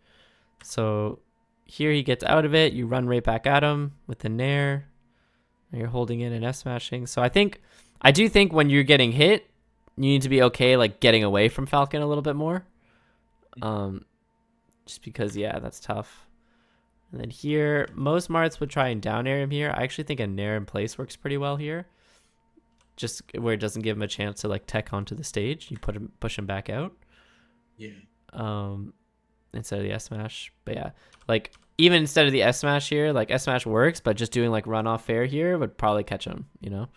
So here he gets out of it, you run right back at him with the nair, and you're holding in and F smashing. So I do think when you're getting hit, you need to be okay like getting away from Falcon a little bit more. Just because that's tough. And then here, most Marths would try and down air him here. I actually think a nair in place works pretty well here. Just where it doesn't give him a chance to like tech onto the stage. You push him back out. Instead of the S smash. But yeah, like even instead of the S smash here, like S smash works, but just doing like run off fair here would probably catch him, you know?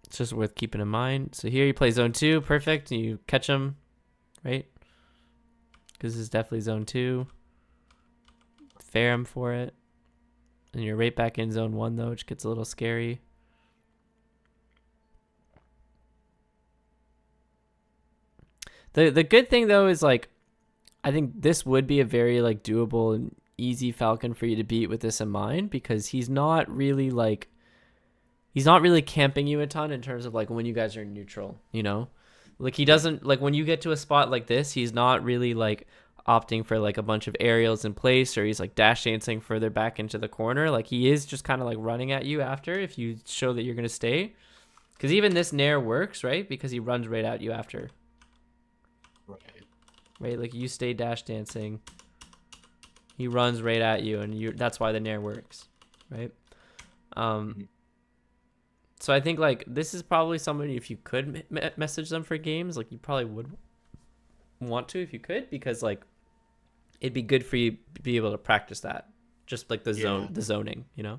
It's just worth keeping in mind. So here you play zone 2, perfect, and you catch him, right? Because this is definitely zone 2. Fair him for it. And you're right back in zone 1 though, which gets a little scary. The good thing though is like I think this would be a very like doable and easy Falcon for you to beat with this in mind, because he's not really camping you a ton in terms of like when you guys are neutral, you know? Like he doesn't like when you get to a spot like this, he's not really like opting for like a bunch of aerials in place, or he's like dash dancing further back into the corner. Like he is just kind of like running at you after if you show that you're going to stay. Because even this nair works, right? Because he runs right at you after. Right, like you stay dash dancing, he runs right at you, and that's why the nair works, right? So I think like this is probably somebody, if you could message them for games, like you probably would want to if you could, because like it'd be good for you to be able to practice that, just like the zoning, you know?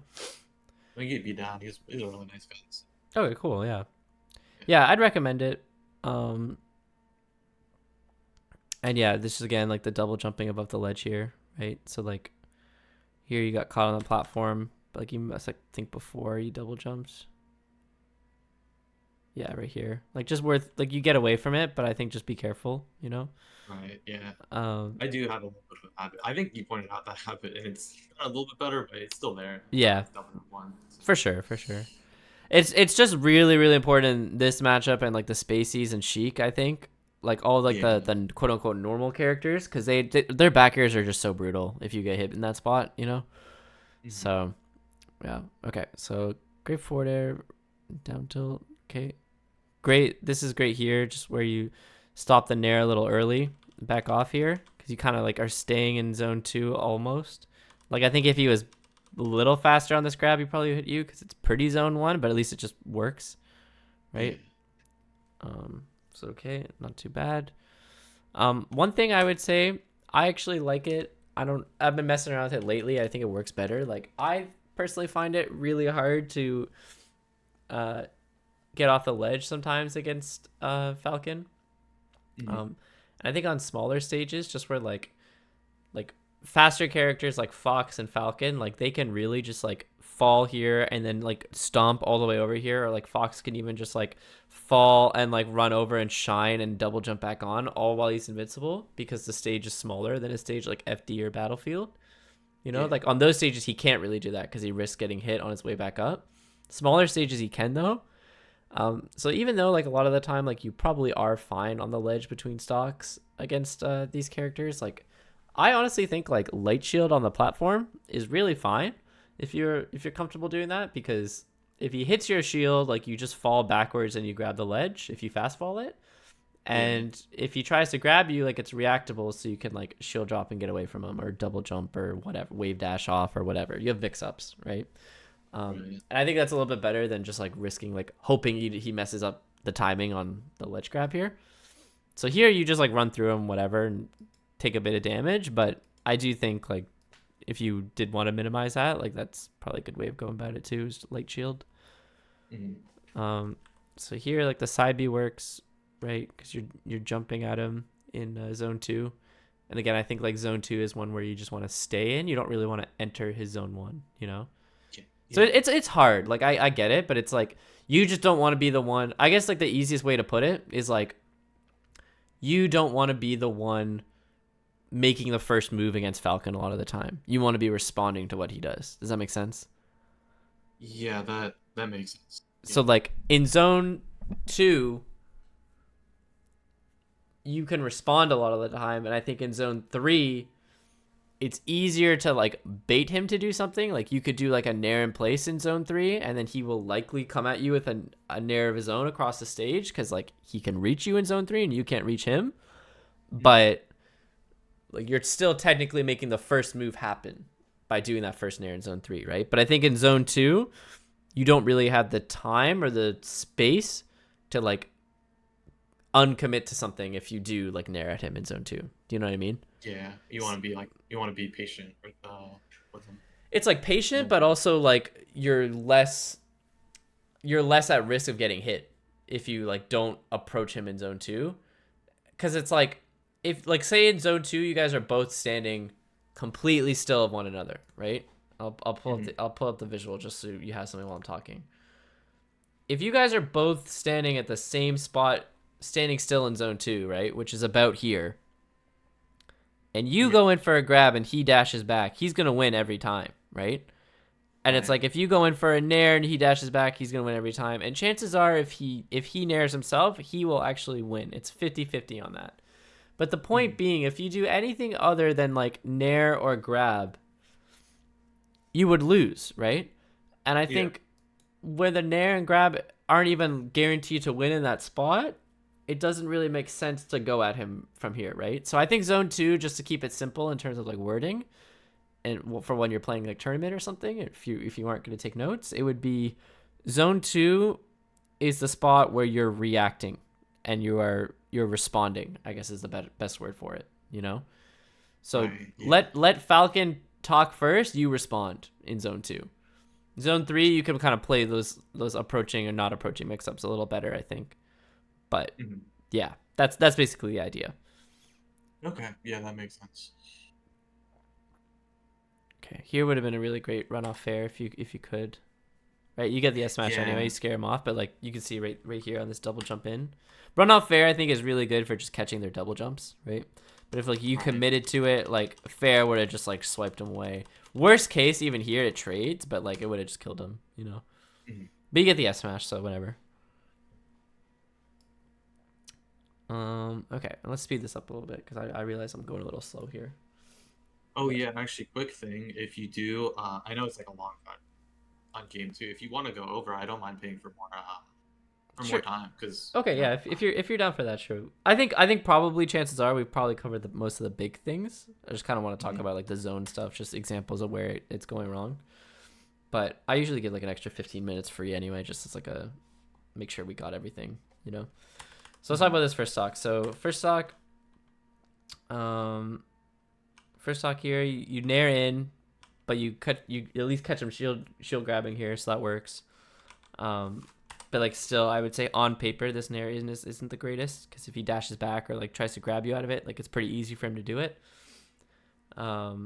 I think he'd be down. He's a really nice fence. Okay, cool, yeah, I'd recommend it. And yeah, this is again like the double jumping above the ledge here, right? So like here you got caught on the platform, but like you must like think before you double jumps. Yeah, right here. Like just worth like you get away from it, but I think just be careful, you know? Right. Yeah. Um I do have a little bit of a habit. I think you pointed out that habit, and it's a little bit better, but it's still there. yeah, Definitely one. for sure, for sure. It's just really, really important in this matchup and like the Spaceys and Sheik, I think. Like all like Yeah. the quote unquote normal characters, because their back airs are just so brutal if you get hit in that spot, you know? Mhm. So yeah. Okay. So great forward air, down tilt. Okay. Great. This is great here, just where you stop the nair a little early, back off here, because you kind of like are staying in zone 2 almost. Like I think if he was a little faster on this grab, he probably hit you because it's pretty zone 1, but at least it just works, right? Yeah. So okay, not too bad. One thing I would say, I actually like it. I've been messing around with it lately. I think it works better. Like I personally find it really hard to uh get off the ledge sometimes against Falcon. Mhm. And I think on smaller stages, just where like faster characters like Fox and Falcon, like they can really just like fall here and then like stomp all the way over here, or like Fox can even just like fall and like run over and shine and double jump back on, all while he's invincible, because the stage is smaller than a stage like FD or Battlefield. You know, Yeah. like on those stages he can't really do that because he risks getting hit on his way back up. Smaller stages he can though. So even though like a lot of the time like you probably are fine on the ledge between stocks against these characters, like I honestly think like light shield on the platform is really fine if you're comfortable doing that, because if he hits your shield, like you just fall backwards and you grab the ledge if you fast fall it. Yeah. And if he tries to grab you, like it's reactable, so you can like shield drop and get away from him, or double jump or whatever, wave dash off or whatever. You have mix ups, right? Right. And I think that's a little bit better than just like risking like hoping he messes up the timing on the ledge grab here. So here you just like run through him, whatever, and take a bit of damage. But I do think like if you did want to minimize that, like that's probably a good way of going about it too, is light shield. Mhm. So here like the side B works, right? Because you're jumping at him in zone 2. And again, I think like zone 2 is one where you just want to stay in. You don't really want to enter his zone 1, you know? Yeah. So Yeah. it's hard. Like I get it, but it's like you just don't want to be the one. I guess like the easiest way to put it is like you don't want to be the one making the first move against Falcon a lot of the time. You want to be responding to what he does. Does that make sense? Yeah. That makes sense. So Yeah. like in zone 2, you can respond a lot of the time, and I think in zone 3 it's easier to like bait him to do something. Like you could do like a nair in place in zone 3, and then he will likely come at you with a nair of his own across the stage, because like he can reach you in zone 3 and you can't reach him. But like you're still technically making the first move happen by doing that first nair in zone 3, right? But I think in zone 2 you don't really have the time or the space to like uncommit to something if you do like nair at him in zone 2. Do you know what I mean? Yeah. You want to be patient with them. It's like patient, Yeah. but also like you're less at risk of getting hit if you like don't approach him in zone 2, because it's like if like say in zone 2 you guys are both standing completely still of one another, right? I'll pull up the visual just so you have something while I'm talking. If you guys are both standing at the same spot, standing still in zone 2, right, which is about here, and you go in for a grab and he dashes back, he's gonna win every time, right? And it's like if you go in for a nair and he dashes back, he's gonna win every time. And chances are if he nairs himself, he will actually win. It's 50-50 on that. But the point being, if you do anything other than like nair or grab, you would lose, right? And I think when the nair and grab aren't even guaranteed to win in that spot, it doesn't really make sense to go at him from here, right? So I think zone 2, just to keep it simple in terms of like wording, and for when you're playing like tournament or something, if you aren't going to take notes, it would be zone 2 is the spot where you're reacting and you're responding, I guess is the best word for it, you know? So let Falcon talk first, you respond in zone 2. Zone 3, you can kind of play those approaching and not approaching mix-ups a little better, I think. But yeah, that's basically the idea. Okay, yeah, that makes sense. Okay, here would have been a really great runoff fair if you could. right? You get the S smash Yeah. anyway, you scare him off, but like you can see right here on this double jump in. Run off fair, I think, is really good for just catching their double jumps, right? But if like you Right. committed to it, like fair would have just like swiped him away. Worst case, even here it trades, but like it would have just killed him, you know. Mhm. But you get the S smash, so whatever. Okay, let's speed this up a little bit because I realize I'm going a little slow here. Oh yeah, actually, quick thing. If you do, I know it's like a long time on game 2. If you want to go over, I don't mind paying for more Sure. time because. Okay, yeah, if you're down for that, sure. I think probably chances are we've probably covered most of the big things. I just kind of want to talk about like the zone stuff, just examples of where it's going wrong. But I usually get like an extra 15 minutes free anyway, just as like a make sure we got everything, you know. So let's talk about this first stock. So first stock, here you nair in, but you at least catch him shield grabbing here, so that works. But like still, I would say on paper this nair isn't the greatest because if he dashes back or like tries to grab you out of it, like it's pretty easy for him to do it. But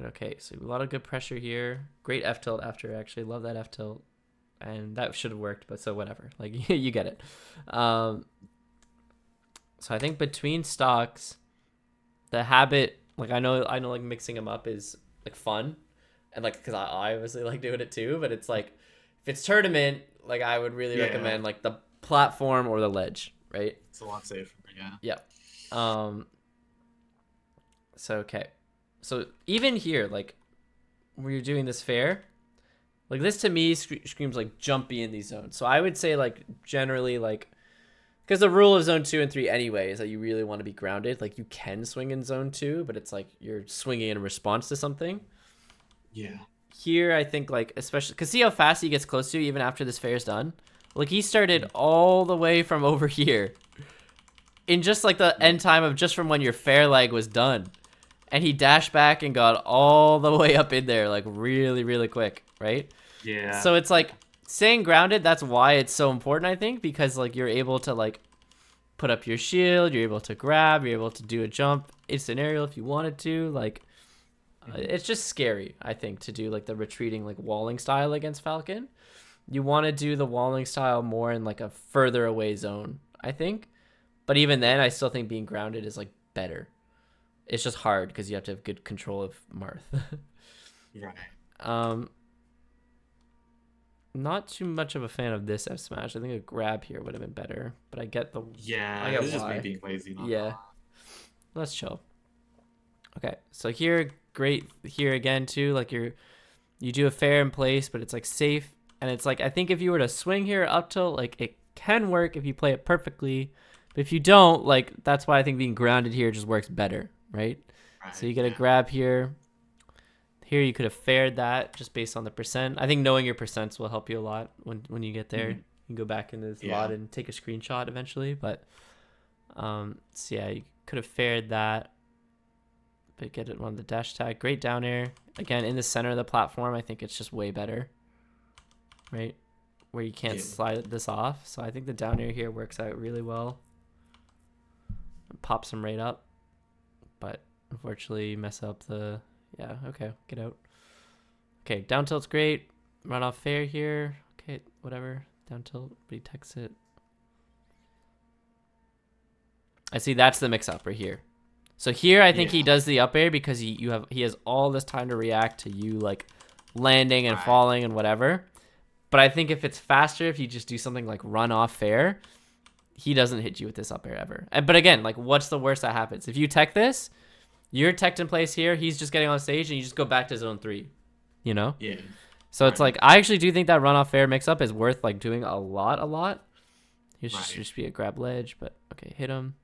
okay, so a lot of good pressure here. Great F tilt after, actually love that F tilt, and that should have worked, but so whatever. Like you get it. So I think between stocks, the habit, like I know like mixing them up is like fun, and like because I obviously like doing it too, but it's like if it's tournament, like I would really recommend like the platform or the ledge, right? It's a lot safer, yeah. Yeah. So okay, so even here, like when you're doing this fair, like this to me screams like jumpy in these zones. So I would say like generally like. Because the rule of zone 2 and 3 anyway is that you really want to be grounded. Like you can swing in zone 2, but it's like you're swinging in response to something. Yeah. Here, I think like especially because see how fast he gets close to you even after this fair is done. Like he started all the way from over here, in just like the end time of just from when your fair leg was done, and he dashed back and got all the way up in there like really quick, right? Yeah. So it's like. Staying grounded, that's why it's so important, I think, because like you're able to like put up your shield, you're able to grab, you're able to do a jump instant aerial if you wanted to. Like it's just scary, I think, to do like the retreating like walling style against Falcon. You want to do the walling style more in like a further away zone, I think. But even then, I still think being grounded is like better. It's just hard because you have to have good control of Marth. Right. Not too much of a fan of this F smash. I think a grab here would have been better, but I get the Yeah, I get this is just why. me being lazy. Yeah. Let's chill. Okay, so here, great here again too. Like you do a fair in place, but it's like safe, and it's like I think if you were to swing here up tilt, like it can work if you play it perfectly, but if you don't, like that's why I think being grounded here just works better, right? So you get a grab here. Here you could have faired that just based on the percent. I think knowing your percents will help you a lot when you get there. You can go back into this lot and take a screenshot eventually. But so yeah, you could have faired that. But get it on the dash tag. Great down air. Again, in the center of the platform, I think it's just way better. Right? Where you can't slide this off. So I think the down air here works out really well. It pops them right up. But unfortunately you mess up the... Yeah, okay, get out. Okay, down tilt's great. Run off fair here. Okay, whatever. Down tilt, retext it. I see that's the mix up right here. So here I think he does the up air because he has all this time to react to you like landing and falling and whatever. But I think if it's faster, if you just do something like run off fair, he doesn't hit you with this up air ever. But again, like what's the worst that happens? If you tech this, you're teched in place here. He's just getting on stage, and you just go back to zone 3. You know? Yeah. So it's like I actually do think that run off fair mix up is worth like doing a lot. He should just be a grab ledge, but okay, hit him.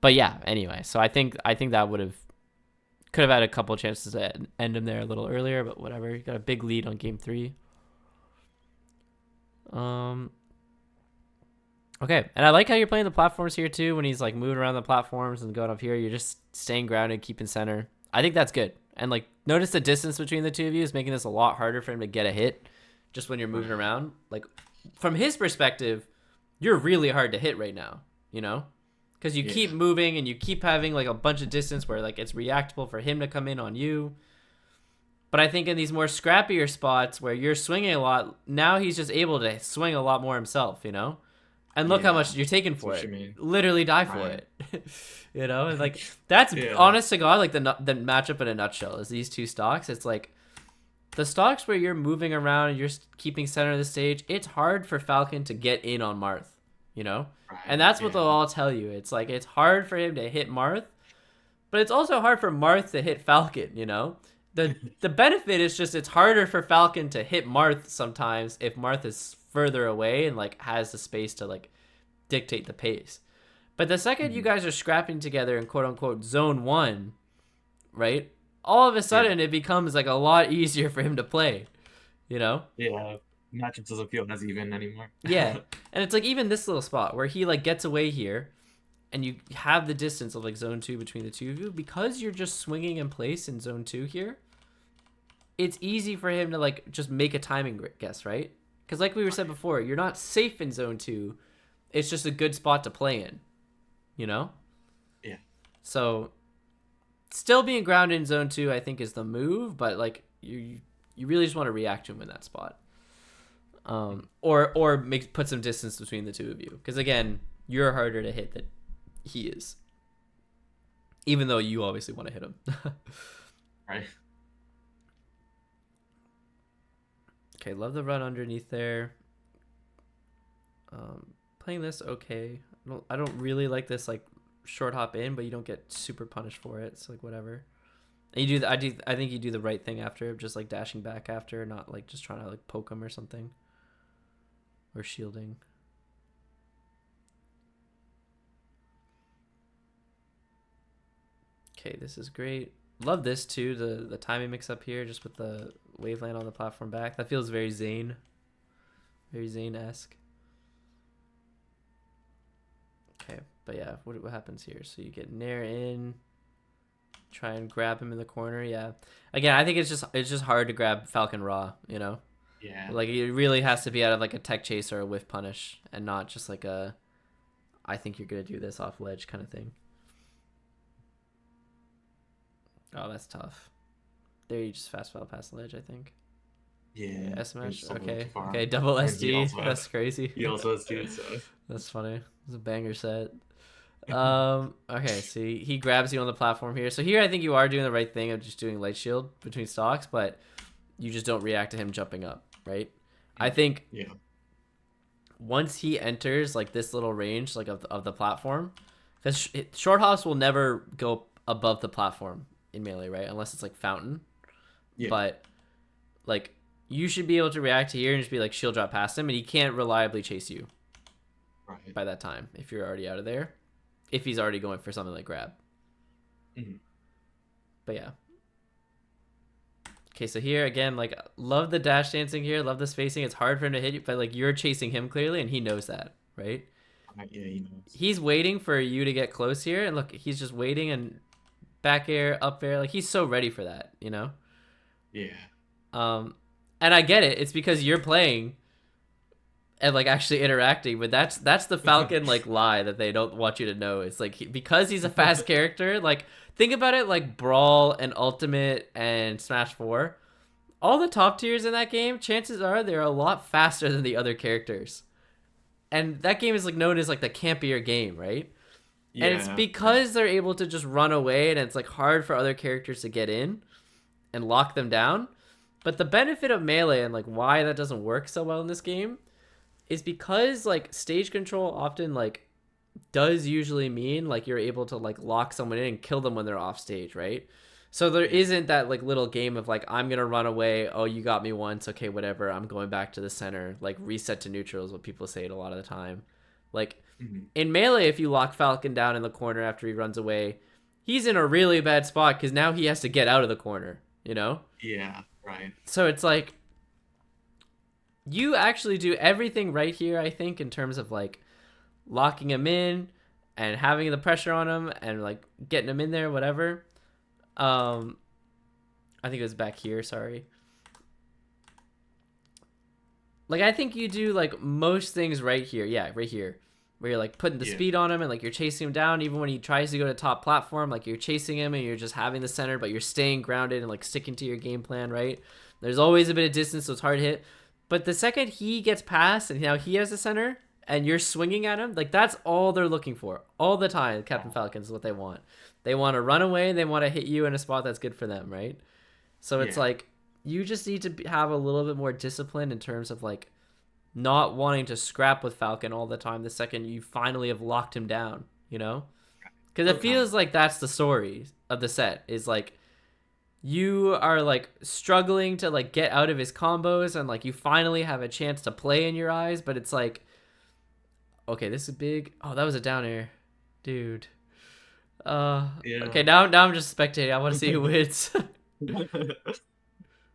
But yeah, anyway. So I think that could have had a couple chances to end him there a little earlier, but whatever. You got a big lead on game 3. Okay, and I like how you're playing the platforms here too. When he's like moving around the platforms and going up here, you're just staying grounded, keeping center. I think that's good. And like, notice the distance between the two of you is making this a lot harder for him to get a hit. Just when you're moving around, like from his perspective, you're really hard to hit right now. You know, because you keep moving and you keep having like a bunch of distance where like it's reactable for him to come in on you. But I think in these more scrappier spots where you're swinging a lot, now he's just able to swing a lot more himself, you know? And look how Yeah, much you're taking that's for what it. you mean. Literally die for Right. it. You know? And like, that's Yeah. honest to God, like the matchup in a nutshell is these two stocks. It's like, the stocks where you're moving around and you're keeping center of the stage, it's hard for Falcon to get in on Marth, you know? Right. And that's what Yeah. they'll all tell you. It's like, it's hard for him to hit Marth, but it's also hard for Marth to hit Falcon, you know? The benefit is just it's harder for Falcon to hit Marth sometimes if Marth is further away and like has the space to like dictate the pace. But the second you guys are scrapping together in quote unquote zone 1, right? All of a sudden it becomes like a lot easier for him to play, you know? Yeah. Matchup doesn't feel as even anymore. Yeah. And it's like even this little spot where he like gets away here and you have the distance of like zone 2 between the two of you, because you're just swinging in place in zone 2 here, it's easy for him to like just make a timing guess, right? Because like we were said before, you're not safe in zone 2. It's just a good spot to play in, you know? Yeah. So still being grounded in zone 2 I think is the move, but like you really just want to react to him in that spot. Or put some distance between the two of you, because again, you're harder to hit than he is, even though you obviously want to hit him. Right. Okay, love the run underneath there. Playing this okay. I don't really like this like short hop in, but you don't get super punished for it. It's like whatever. And you do I think you do the right thing after, just like dashing back after, not like just trying to like poke him or something, or shielding. Okay, this is great. Love this too, the timing mix up here, just with the waveland on the platform back. That feels very Zane. Very Zane-esque. Okay, but yeah, what happens here? So you get Nair in, try and grab him in the corner. Yeah, again, I think it's just hard to grab Falcon raw, you know? Yeah. Like it really has to be out of like a tech chase or a whiff punish, and not just like a I think you're gonna do this off ledge kind of thing. Oh, that's tough. There you just fast fall past the ledge, I think. Yeah. S smash. It's a little Okay. too far. Okay, double And he SD. also That's has- crazy. He also has two, so. That's funny. It's a banger set. Okay, so he grabs you on the platform here. So here I think you are doing the right thing of just doing light shield between stocks, but you just don't react to him jumping up, right? I think Yeah. once he enters like this little range like of the platform, because short hops will never go above the platform in melee, right? Unless it's like fountain. Yeah. But like you should be able to react to here and just be like shield drop past him, and he can't reliably chase you Right. by that time if you're already out of there, if he's already going for something like grab. Mhm. But yeah. Okay, so here again, like love the dash dancing here, love the spacing. It's hard for him to hit you, but like you're chasing him clearly, and he knows that, right? Yeah, he knows. He's waiting for you to get close here, and look, he's just waiting and back air, up air, like he's so ready for that, you know? Yeah. And I get it. It's because you're playing and like actually interacting, but that's the Falcon like lie that they don't want you to know. It's like because he's a fast character, like think about it like Brawl and Ultimate and Smash 4. All the top tiers in that game, chances are they're a lot faster than the other characters. And that game is like known as like the campier game, right? Yeah. And it's because they're able to just run away, and it's like hard for other characters to get in and lock them down. But the benefit of melee and like why that doesn't work so well in this game is because like stage control often like does usually mean like you're able to like lock someone in and kill them when they're off stage, right? So there isn't that like little game of like I'm gonna run away, oh you got me once, okay whatever, I'm going back to the center, like reset to neutral is what people say it a lot of the time. Like in melee, if you lock Falcon down in the corner after he runs away, he's in a really bad spot because now he has to get out of the corner, you know? Yeah, right. So it's like you actually do everything right here, I think, in terms of like locking him in and having the pressure on him and like getting him in there, whatever. I think it was back here, sorry. Like I think you do like most things right here. Yeah, right here. where you're like putting the speed on him and like you're chasing him down. Even when he tries to go to top platform, like you're chasing him and you're just having the center, but you're staying grounded and like sticking to your game plan, right? There's always a bit of distance, so it's hard to hit. But the second he gets past and now he has the center and you're swinging at him, like that's all they're looking for all the time. Captain Falcons is what they want. They want to run away. They want to hit you in a spot that's good for them, right? So it's like you just need to have a little bit more discipline in terms of like not wanting to scrap with Falcon all the time the second you finally have locked him down, you know? Because it feels like that's the story of the set, is like you are like struggling to like get out of his combos and like you finally have a chance to play in your eyes, but it's like, okay, this is big. Oh, that was a down air. Dude. Okay, now I'm just spectating. I want to see who wins.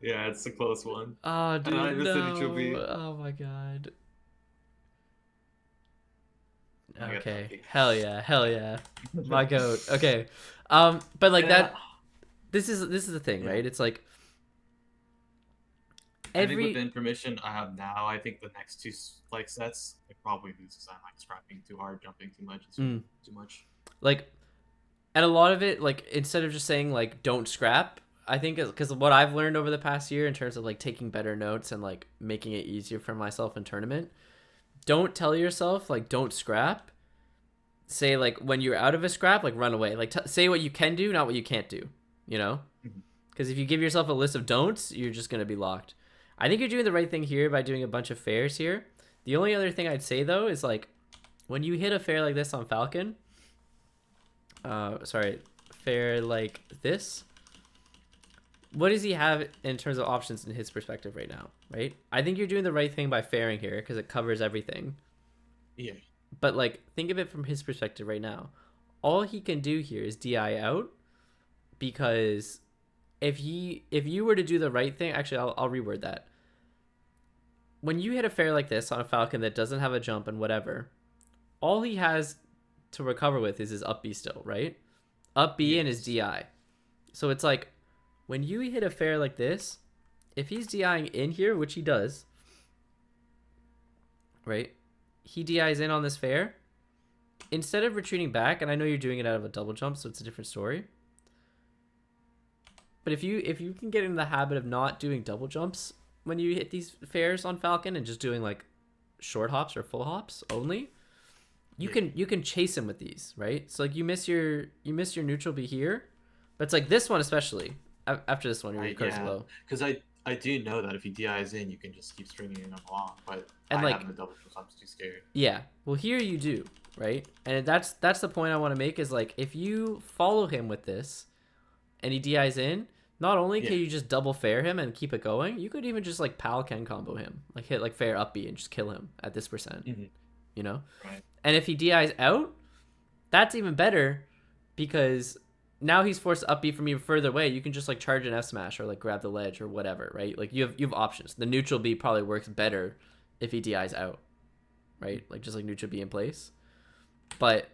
Yeah, it's a close one. Oh, dude, no. Oh, my God. Okay, hell yeah. My goat. Okay. But like that, this is the thing, right? It's like I think with the information I have now, I think the next two like sets I probably lose because I'm like scrapping too hard, jumping too much, too much. Like, and a lot of it, like instead of just saying like don't scrap, I think because what I've learned over the past year in terms of like taking better notes and like making it easier for myself in tournament, don't tell yourself like don't scrap. Say like when you're out of a scrap, like run away. Like say what you can do, not what you can't do. You know, because if you give yourself a list of don'ts, you're just gonna be locked. I think you're doing the right thing here by doing a bunch of fairs here. The only other thing I'd say though is like when you hit a fair like this on Falcon, fair like this. What does he have in terms of options in his perspective right now, right? I think you're doing the right thing by fairing here because it covers everything. Yeah. But like, think of it from his perspective right now. All he can do here is DI out, because if you were to do the right thing, actually, I'll reword that. When you hit a fair like this on a Falcon that doesn't have a jump and whatever, all he has to recover with is his up B still, right? Up B and his DI. So it's like, when you hit a fair like this, if he's DIing in here, which he does, right? He DIs in on this fair. Instead of retreating back, and I know you're doing it out of a double jump, so it's a different story. But if you can get in the habit of not doing double jumps when you hit these fairs on Falcon and just doing like short hops or full hops only, you can chase him with these, right? So like you miss your neutral B here, but it's like this one especially. After this one, you're low. Because I do know that if he DIs in, you can just keep stringing him along, but and I have the double jumps, I'm too scared. Yeah, well here you do, right? And that's the point I want to make is like if you follow him with this, and he DIs in, not only can you just double fair him and keep it going, you could even just like Falcon combo him, like hit like fair up B and just kill him at this percent, you know? Right. And if he DIs out, that's even better because now he's forced to up B from even further away. You can just like charge an F smash or like grab the ledge or whatever, right? Like you have options. The neutral B probably works better if he DIs out, right? Like just like neutral B in place. But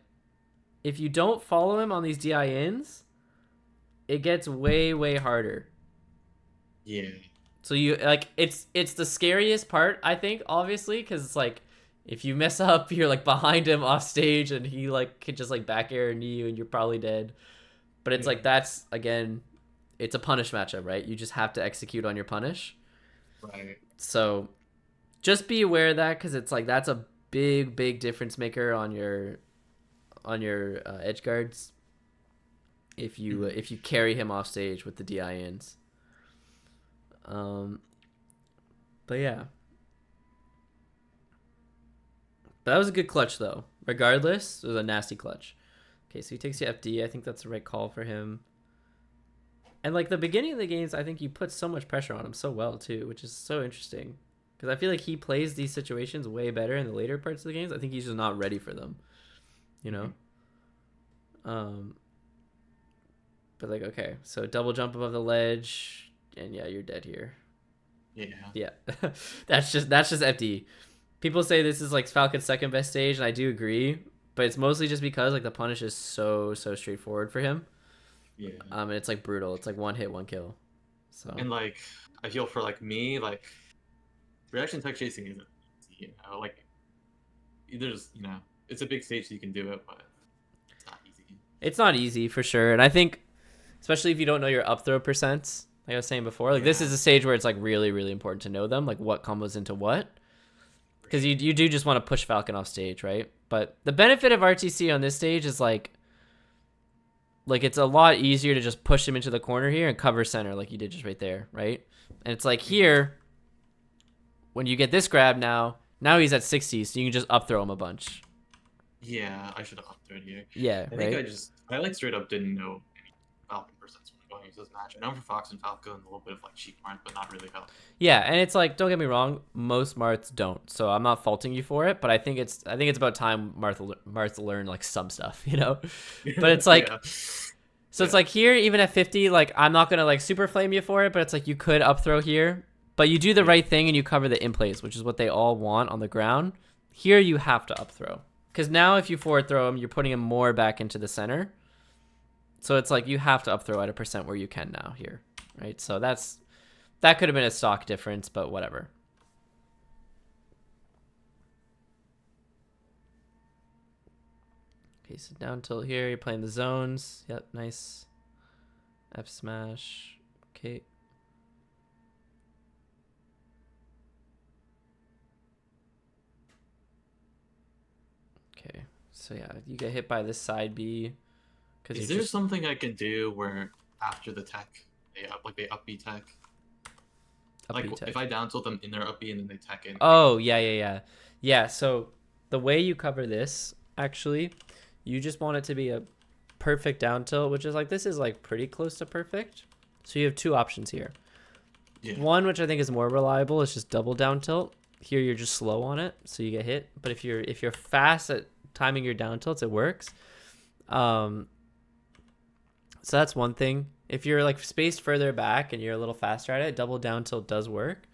if you don't follow him on these DI ins, it gets way harder. Yeah. So you like it's the scariest part, I think, obviously, because it's like if you mess up, you're like behind him off stage and he like could just like back air knee you and you're probably dead. But it's like that's again, it's a punish matchup, right? You just have to execute on your punish. Right. So just be aware of that because it's like that's a big difference maker on your edge guards. If you carry him off stage with the DI-ins. But yeah. But that was a good clutch though. Regardless, it was a nasty clutch. Okay, so he takes the FD. I think that's the right call for him. And like the beginning of the games, I think you put so much pressure on him so well too, which is so interesting. Because I feel like he plays these situations way better in the later parts of the games. I think he's just not ready for them. You know? But like, okay, so double jump above the ledge, and yeah, you're dead here. Yeah. that's just FD. People say this is like Falcon's second best stage, and I do agree, but it's mostly just because like the punish is so straightforward for him. Yeah. And it's like brutal. It's like one hit, one kill. So. And like, I feel for like me, like reaction tech chasing isn't easy, you know, like there's, you know, it's a big stage, so you can do it, but it's not easy. It's not easy for sure, and I think especially if you don't know your up throw percents, like I was saying before, like this is a stage where it's like really, really important to know them, like what combos into what. Because you do just want to push Falcon off stage, right? But the benefit of RTC on this stage is like it's a lot easier to just push him into the corner here and cover center like you did just right there, right? And it's like here, when you get this grab now he's at 60, so you can just up throw him a bunch. Yeah, I should have up thrown here. Yeah, I right? think I like straight up didn't know any Falcon percents when going into this match. I know for Fox and Falcon, a little bit of like cheap Marth, but not really Falcon. Yeah, and it's like, don't get me wrong, most Marths don't, so I'm not faulting you for it, but I think it's about time Marth learn like some stuff, you know? But it's like, so it's like here, even at 50, like I'm not gonna like super flame you for it, but it's like you could up throw here, but you do the right thing and you cover the in plays, which is what they all want on the ground. Here you have to up throw, because now if you forward throw him, you're putting him more back into the center. So it's like you have to up throw at a percent where you can now here, right? So that could have been a stock difference, but whatever. Okay, so down tilt here, you're playing the zones. Yep, nice. F smash. Okay. Okay, so yeah, you get hit by this side B. Is there something I can do where after the tech, they up B tech? If I down tilt them in their up B and then they tech in. Oh, yeah. So the way you cover this, actually, you just want it to be a perfect down tilt, which is like, this is like pretty close to perfect. So you have two options here. Yeah. One, which I think is more reliable, is just double down tilt. Here you're just slow on it, so you get hit. But if you're fast at timing your down tilts, it works. So that's one thing. If you're like spaced further back and you're a little faster at it, double down tilt does work.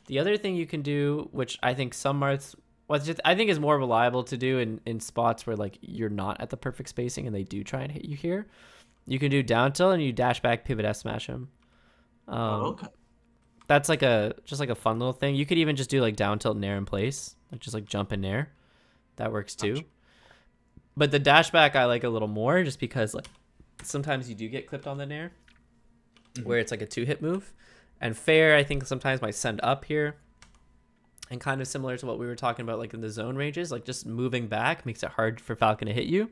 The other thing you can do, which I think some Marths, I think is more reliable to do in spots where like you're not at the perfect spacing and they do try and hit you here, you can do down tilt and you dash back pivot F smash them. Okay. That's like just like a fun little thing. You could even just do like down tilt nair in place, like just like jump in nair. That works too. Gotcha. But the dash back I like a little more, just because like sometimes you do get clipped on the nair, where it's like a 2-hit move. And fair, I think sometimes might send up here, and kind of similar to what we were talking about like in the zone ranges, like just moving back makes it hard for Falcon to hit you.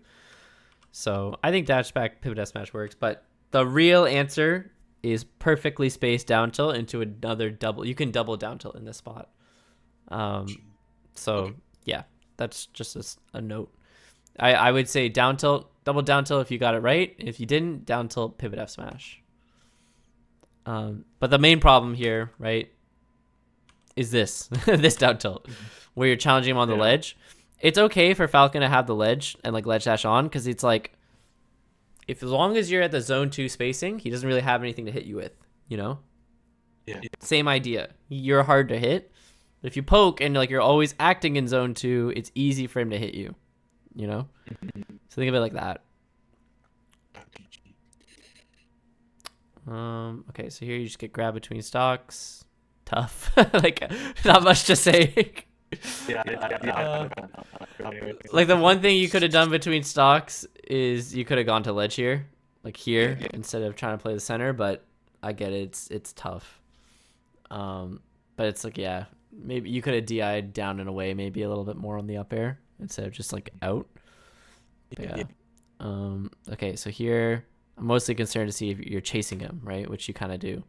So I think dash back pivot S smash works, but the real answer is perfectly spaced down tilt into another double. You can double down tilt in this spot. Yeah, that's just a note. I would say down tilt, double down tilt if you got it right. If you didn't, down tilt, pivot F smash. But the main problem here, right, is this this down tilt, where you're challenging him on the ledge. It's okay for Falcon to have the ledge and like ledge dash on, because it's like, as long as you're at the zone 2 spacing, he doesn't really have anything to hit you with, you know? Yeah. Same idea. You're hard to hit. But if you poke and like you're always acting in zone 2, it's easy for him to hit you, you know? So think of it like that. Okay, so here you just get grabbed between stocks. Tough. Like, not much to say. Like the one thing you could have done between stocks is you could have gone to ledge here, like here, instead of trying to play the center. But I get it, it's tough. But it's like, yeah, maybe you could have DI'd down and away, maybe a little bit more on the up air instead of just like out. But yeah. Okay, so here I'm mostly concerned to see if you're chasing him, right? Which you kind of do,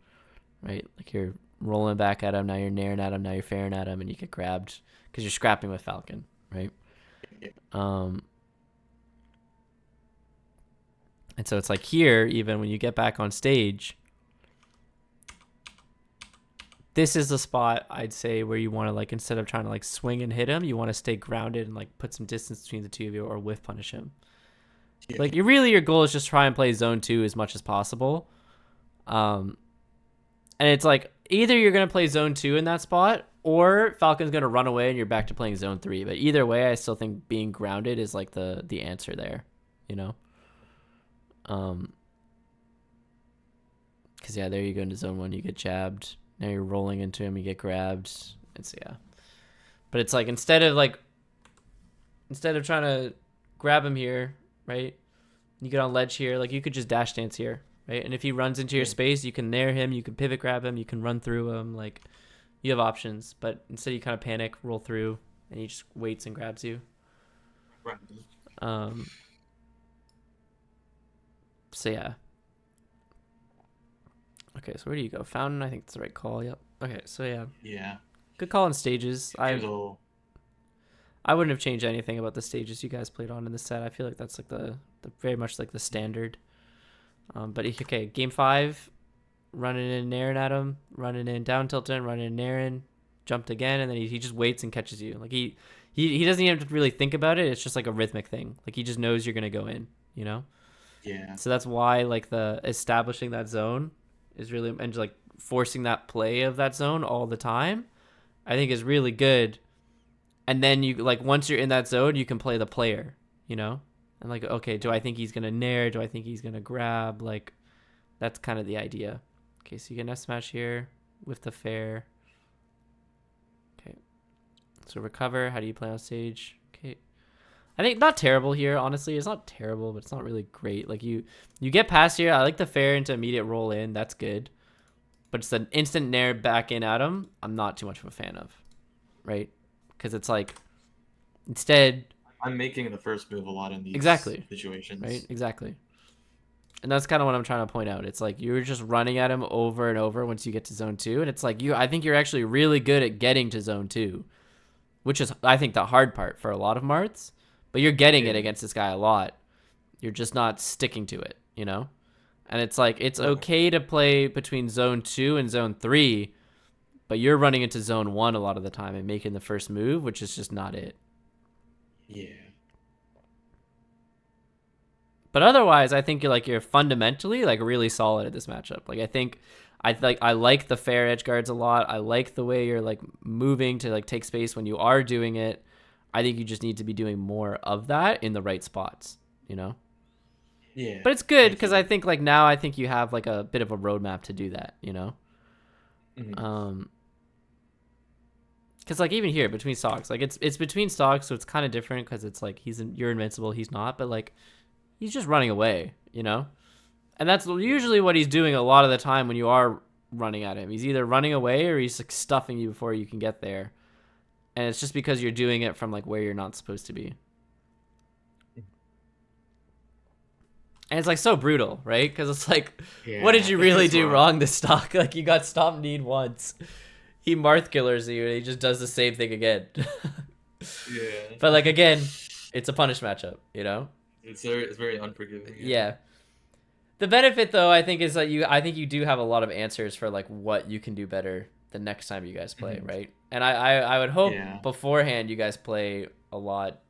right? Like you're rolling back at him, now you're naring at him, now you're fairing at him, and you get grabbed because you're scrapping with Falcon, right? And so it's like here, even when you get back on stage, this is the spot I'd say where you want to, like, instead of trying to like swing and hit him, you want to stay grounded and like put some distance between the two of you, or whiff punish him. Like your goal is just try and play zone 2 as much as possible. And it's like either you're going to play zone 2 in that spot, or Falcon's going to run away and you're back to playing zone 3. But either way, I still think being grounded is like the answer there, you know? Because yeah, there you go into zone 1, you get jabbed. Now you're rolling into him, you get grabbed. It's, yeah. But it's like, instead of instead of trying to grab him here, right? You get on ledge here, like you could just dash dance here, right? And if he runs into your space, you can nair him, you can pivot grab him, you can run through him, like you have options. But instead you kind of panic, roll through, and he just waits and grabs you. Right. So yeah. Okay, so where do you go? Fountain, I think that's the right call. Yep. Okay, so yeah. Yeah. Good call on stages. I It'll- wouldn't have changed anything about the stages you guys played on in the set. I feel like that's like the very much like the standard. But okay, game 5, running in Naren at him, running in down tilting, running in Naren, jumped again, and then he just waits and catches you. Like he doesn't even have to really think about it. It's just like a rhythmic thing. Like he just knows you're gonna go in, you know? Yeah. So that's why like the establishing that zone is really, and like forcing that play of that zone all the time, I think is really good. And then you like once you're in that zone, you can play the player, you know? And like, okay, do I think he's gonna nair? Do I think he's gonna grab? Like, that's kind of the idea. Okay, so you get an S smash here with the fair. Okay, so recover. How do you play on stage? Okay, I think not terrible here. Honestly, it's not terrible, but it's not really great. Like you get past here. I like the fair into immediate roll in. That's good. But it's an instant nair back in at him. I'm not too much of a fan of, right? Because it's like instead. I'm making the first move a lot in these situations. Right, exactly. And that's kind of what I'm trying to point out. It's like you're just running at him over and over once you get to zone 2, and it's like I think you're actually really good at getting to zone 2, which is I think the hard part for a lot of Marths. But you're getting it against this guy a lot. You're just not sticking to it, you know? And it's like it's okay to play between zone 2 and zone 3, but you're running into zone 1 a lot of the time and making the first move, which is just not it. Yeah. But otherwise, I think you're fundamentally like really solid at this matchup. Like I like the fair edge guards a lot. I like the way you're like moving to like take space when you are doing it. I think you just need to be doing more of that in the right spots, you know? Yeah. But it's good because I think like now I think you have like a bit of a roadmap to do that, you know? Mm-hmm. Because like even here between stocks, like it's between stocks, so it's kind of different because it's like you're invincible, he's not, but like he's just running away, you know? And that's usually what he's doing a lot of the time when you are running at him. He's either running away or he's like stuffing you before you can get there. And it's just because you're doing it from like where you're not supposed to be. And it's like so brutal, right? Because it's like, what did you really do wrong this stock? Like you got stop need once. He Marth killers you and he just does the same thing again. Yeah. But like again, it's a punish matchup, you know? It's very unforgiving. Yeah. The benefit though, I think, is that I think you do have a lot of answers for like what you can do better the next time you guys play, right? And I would hope beforehand you guys play a lot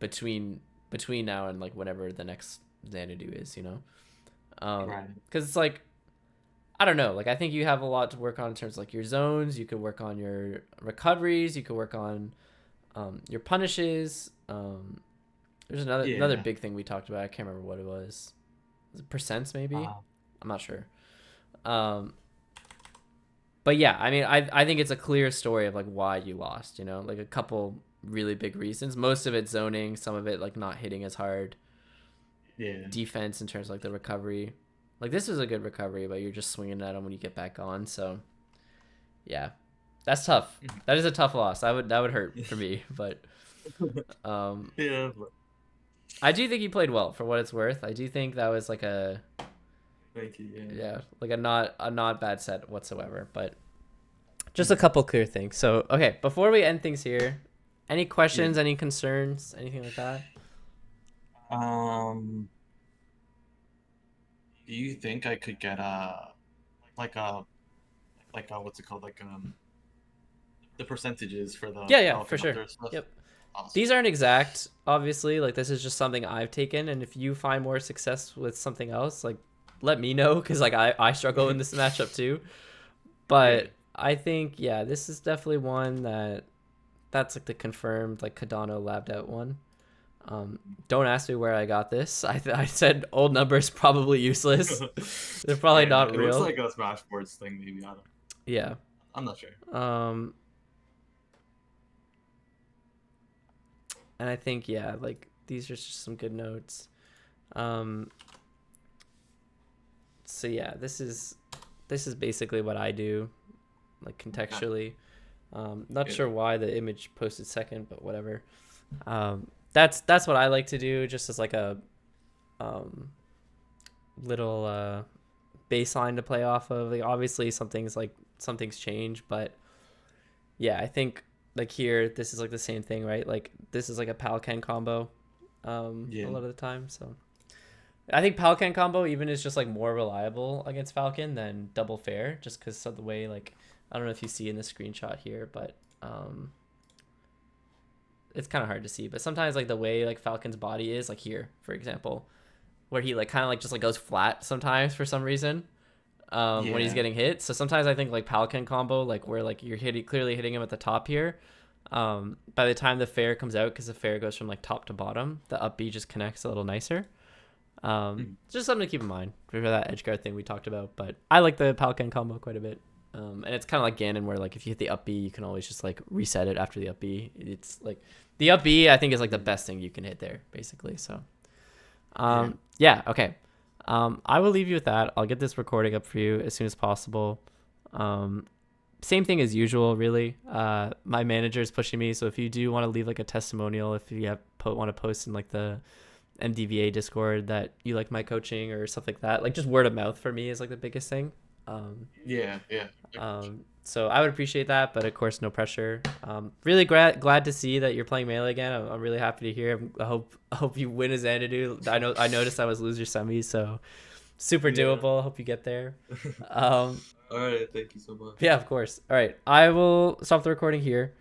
between now and like whenever the next Xanadu is, you know? Right. Because it's like, I don't know, like I think you have a lot to work on in terms of like your zones. You could work on your recoveries. You could work on your punishes. There's another big thing we talked about. I can't remember what it was. Was it percents maybe? I'm not sure. But yeah, I mean, I think it's a clear story of like why you lost, you know, like a couple really big reasons. Most of it zoning, some of it like not hitting as hard. Yeah. Defense in terms of like the recovery. Like this is a good recovery, but you're just swinging at them when you get back on. So yeah, that's tough. That is a tough loss. That would hurt for me, but yeah. I do think he played well for what it's worth. I do think that was like a Thank you. yeah, like a not bad set whatsoever, but just a couple clear things. So okay, before we end things here, any questions, any concerns, anything like that? Do you think I could get what's it called, like the percentages for the Yeah, for sure. Stuff? Yep. Awesome. These aren't exact, obviously. Like this is just something I've taken, and if you find more success with something else, like let me know, because like I struggle in this matchup too. But I think this is definitely one that's like the confirmed like Cardano labbed out one. Don't ask me where I got this. I said old numbers probably useless. They're probably not real. It looks like a Smashboards thing, maybe. Yeah. I'm not sure. And I think, yeah, like these are just some good notes. So yeah, this is basically what I do, like contextually. Not sure why the image posted second, but whatever. That's what I like to do, just as like a little baseline to play off of. Like, obviously some things change, but yeah, I think like here this is like the same thing, right? Like this is like a Falcon combo a lot of the time. So I think Falcon combo even is just like more reliable against Falcon than double fair, just because of the way, like, I don't know if you see in the screenshot here, but it's kind of hard to see, but sometimes like the way like Falcon's body is, like here for example, where he like kind of like just like goes flat sometimes for some reason when he's getting hit. So sometimes I think like Falcon combo, like where like you're clearly hitting him at the top here, by the time the fair comes out, because the fair goes from like top to bottom, the up B just connects a little nicer. Just something to keep in mind for that edge guard thing we talked about. But I like the Falcon combo quite a bit. And it's kind of like Ganon, where like if you hit the up B, you can always just like reset it after the up B. It's like the up B, I think, is like the best thing you can hit there, basically. So yeah, okay. I will leave you with that. I'll get this recording up for you as soon as possible. Same thing as usual, really. My manager is pushing me, so if you do want to leave like a testimonial, if you want to post in like the MDVA Discord that you like my coaching or stuff like that, like just word of mouth for me is like the biggest thing. So I would appreciate that, but of course no pressure. Really glad to see that you're playing Melee again. I'm really happy to hear. I hope you win as Xanadu. I noticed I was loser semis, so super doable. Hope you get there. All right, thank you so much. Yeah, of course. All right, I will stop the recording here.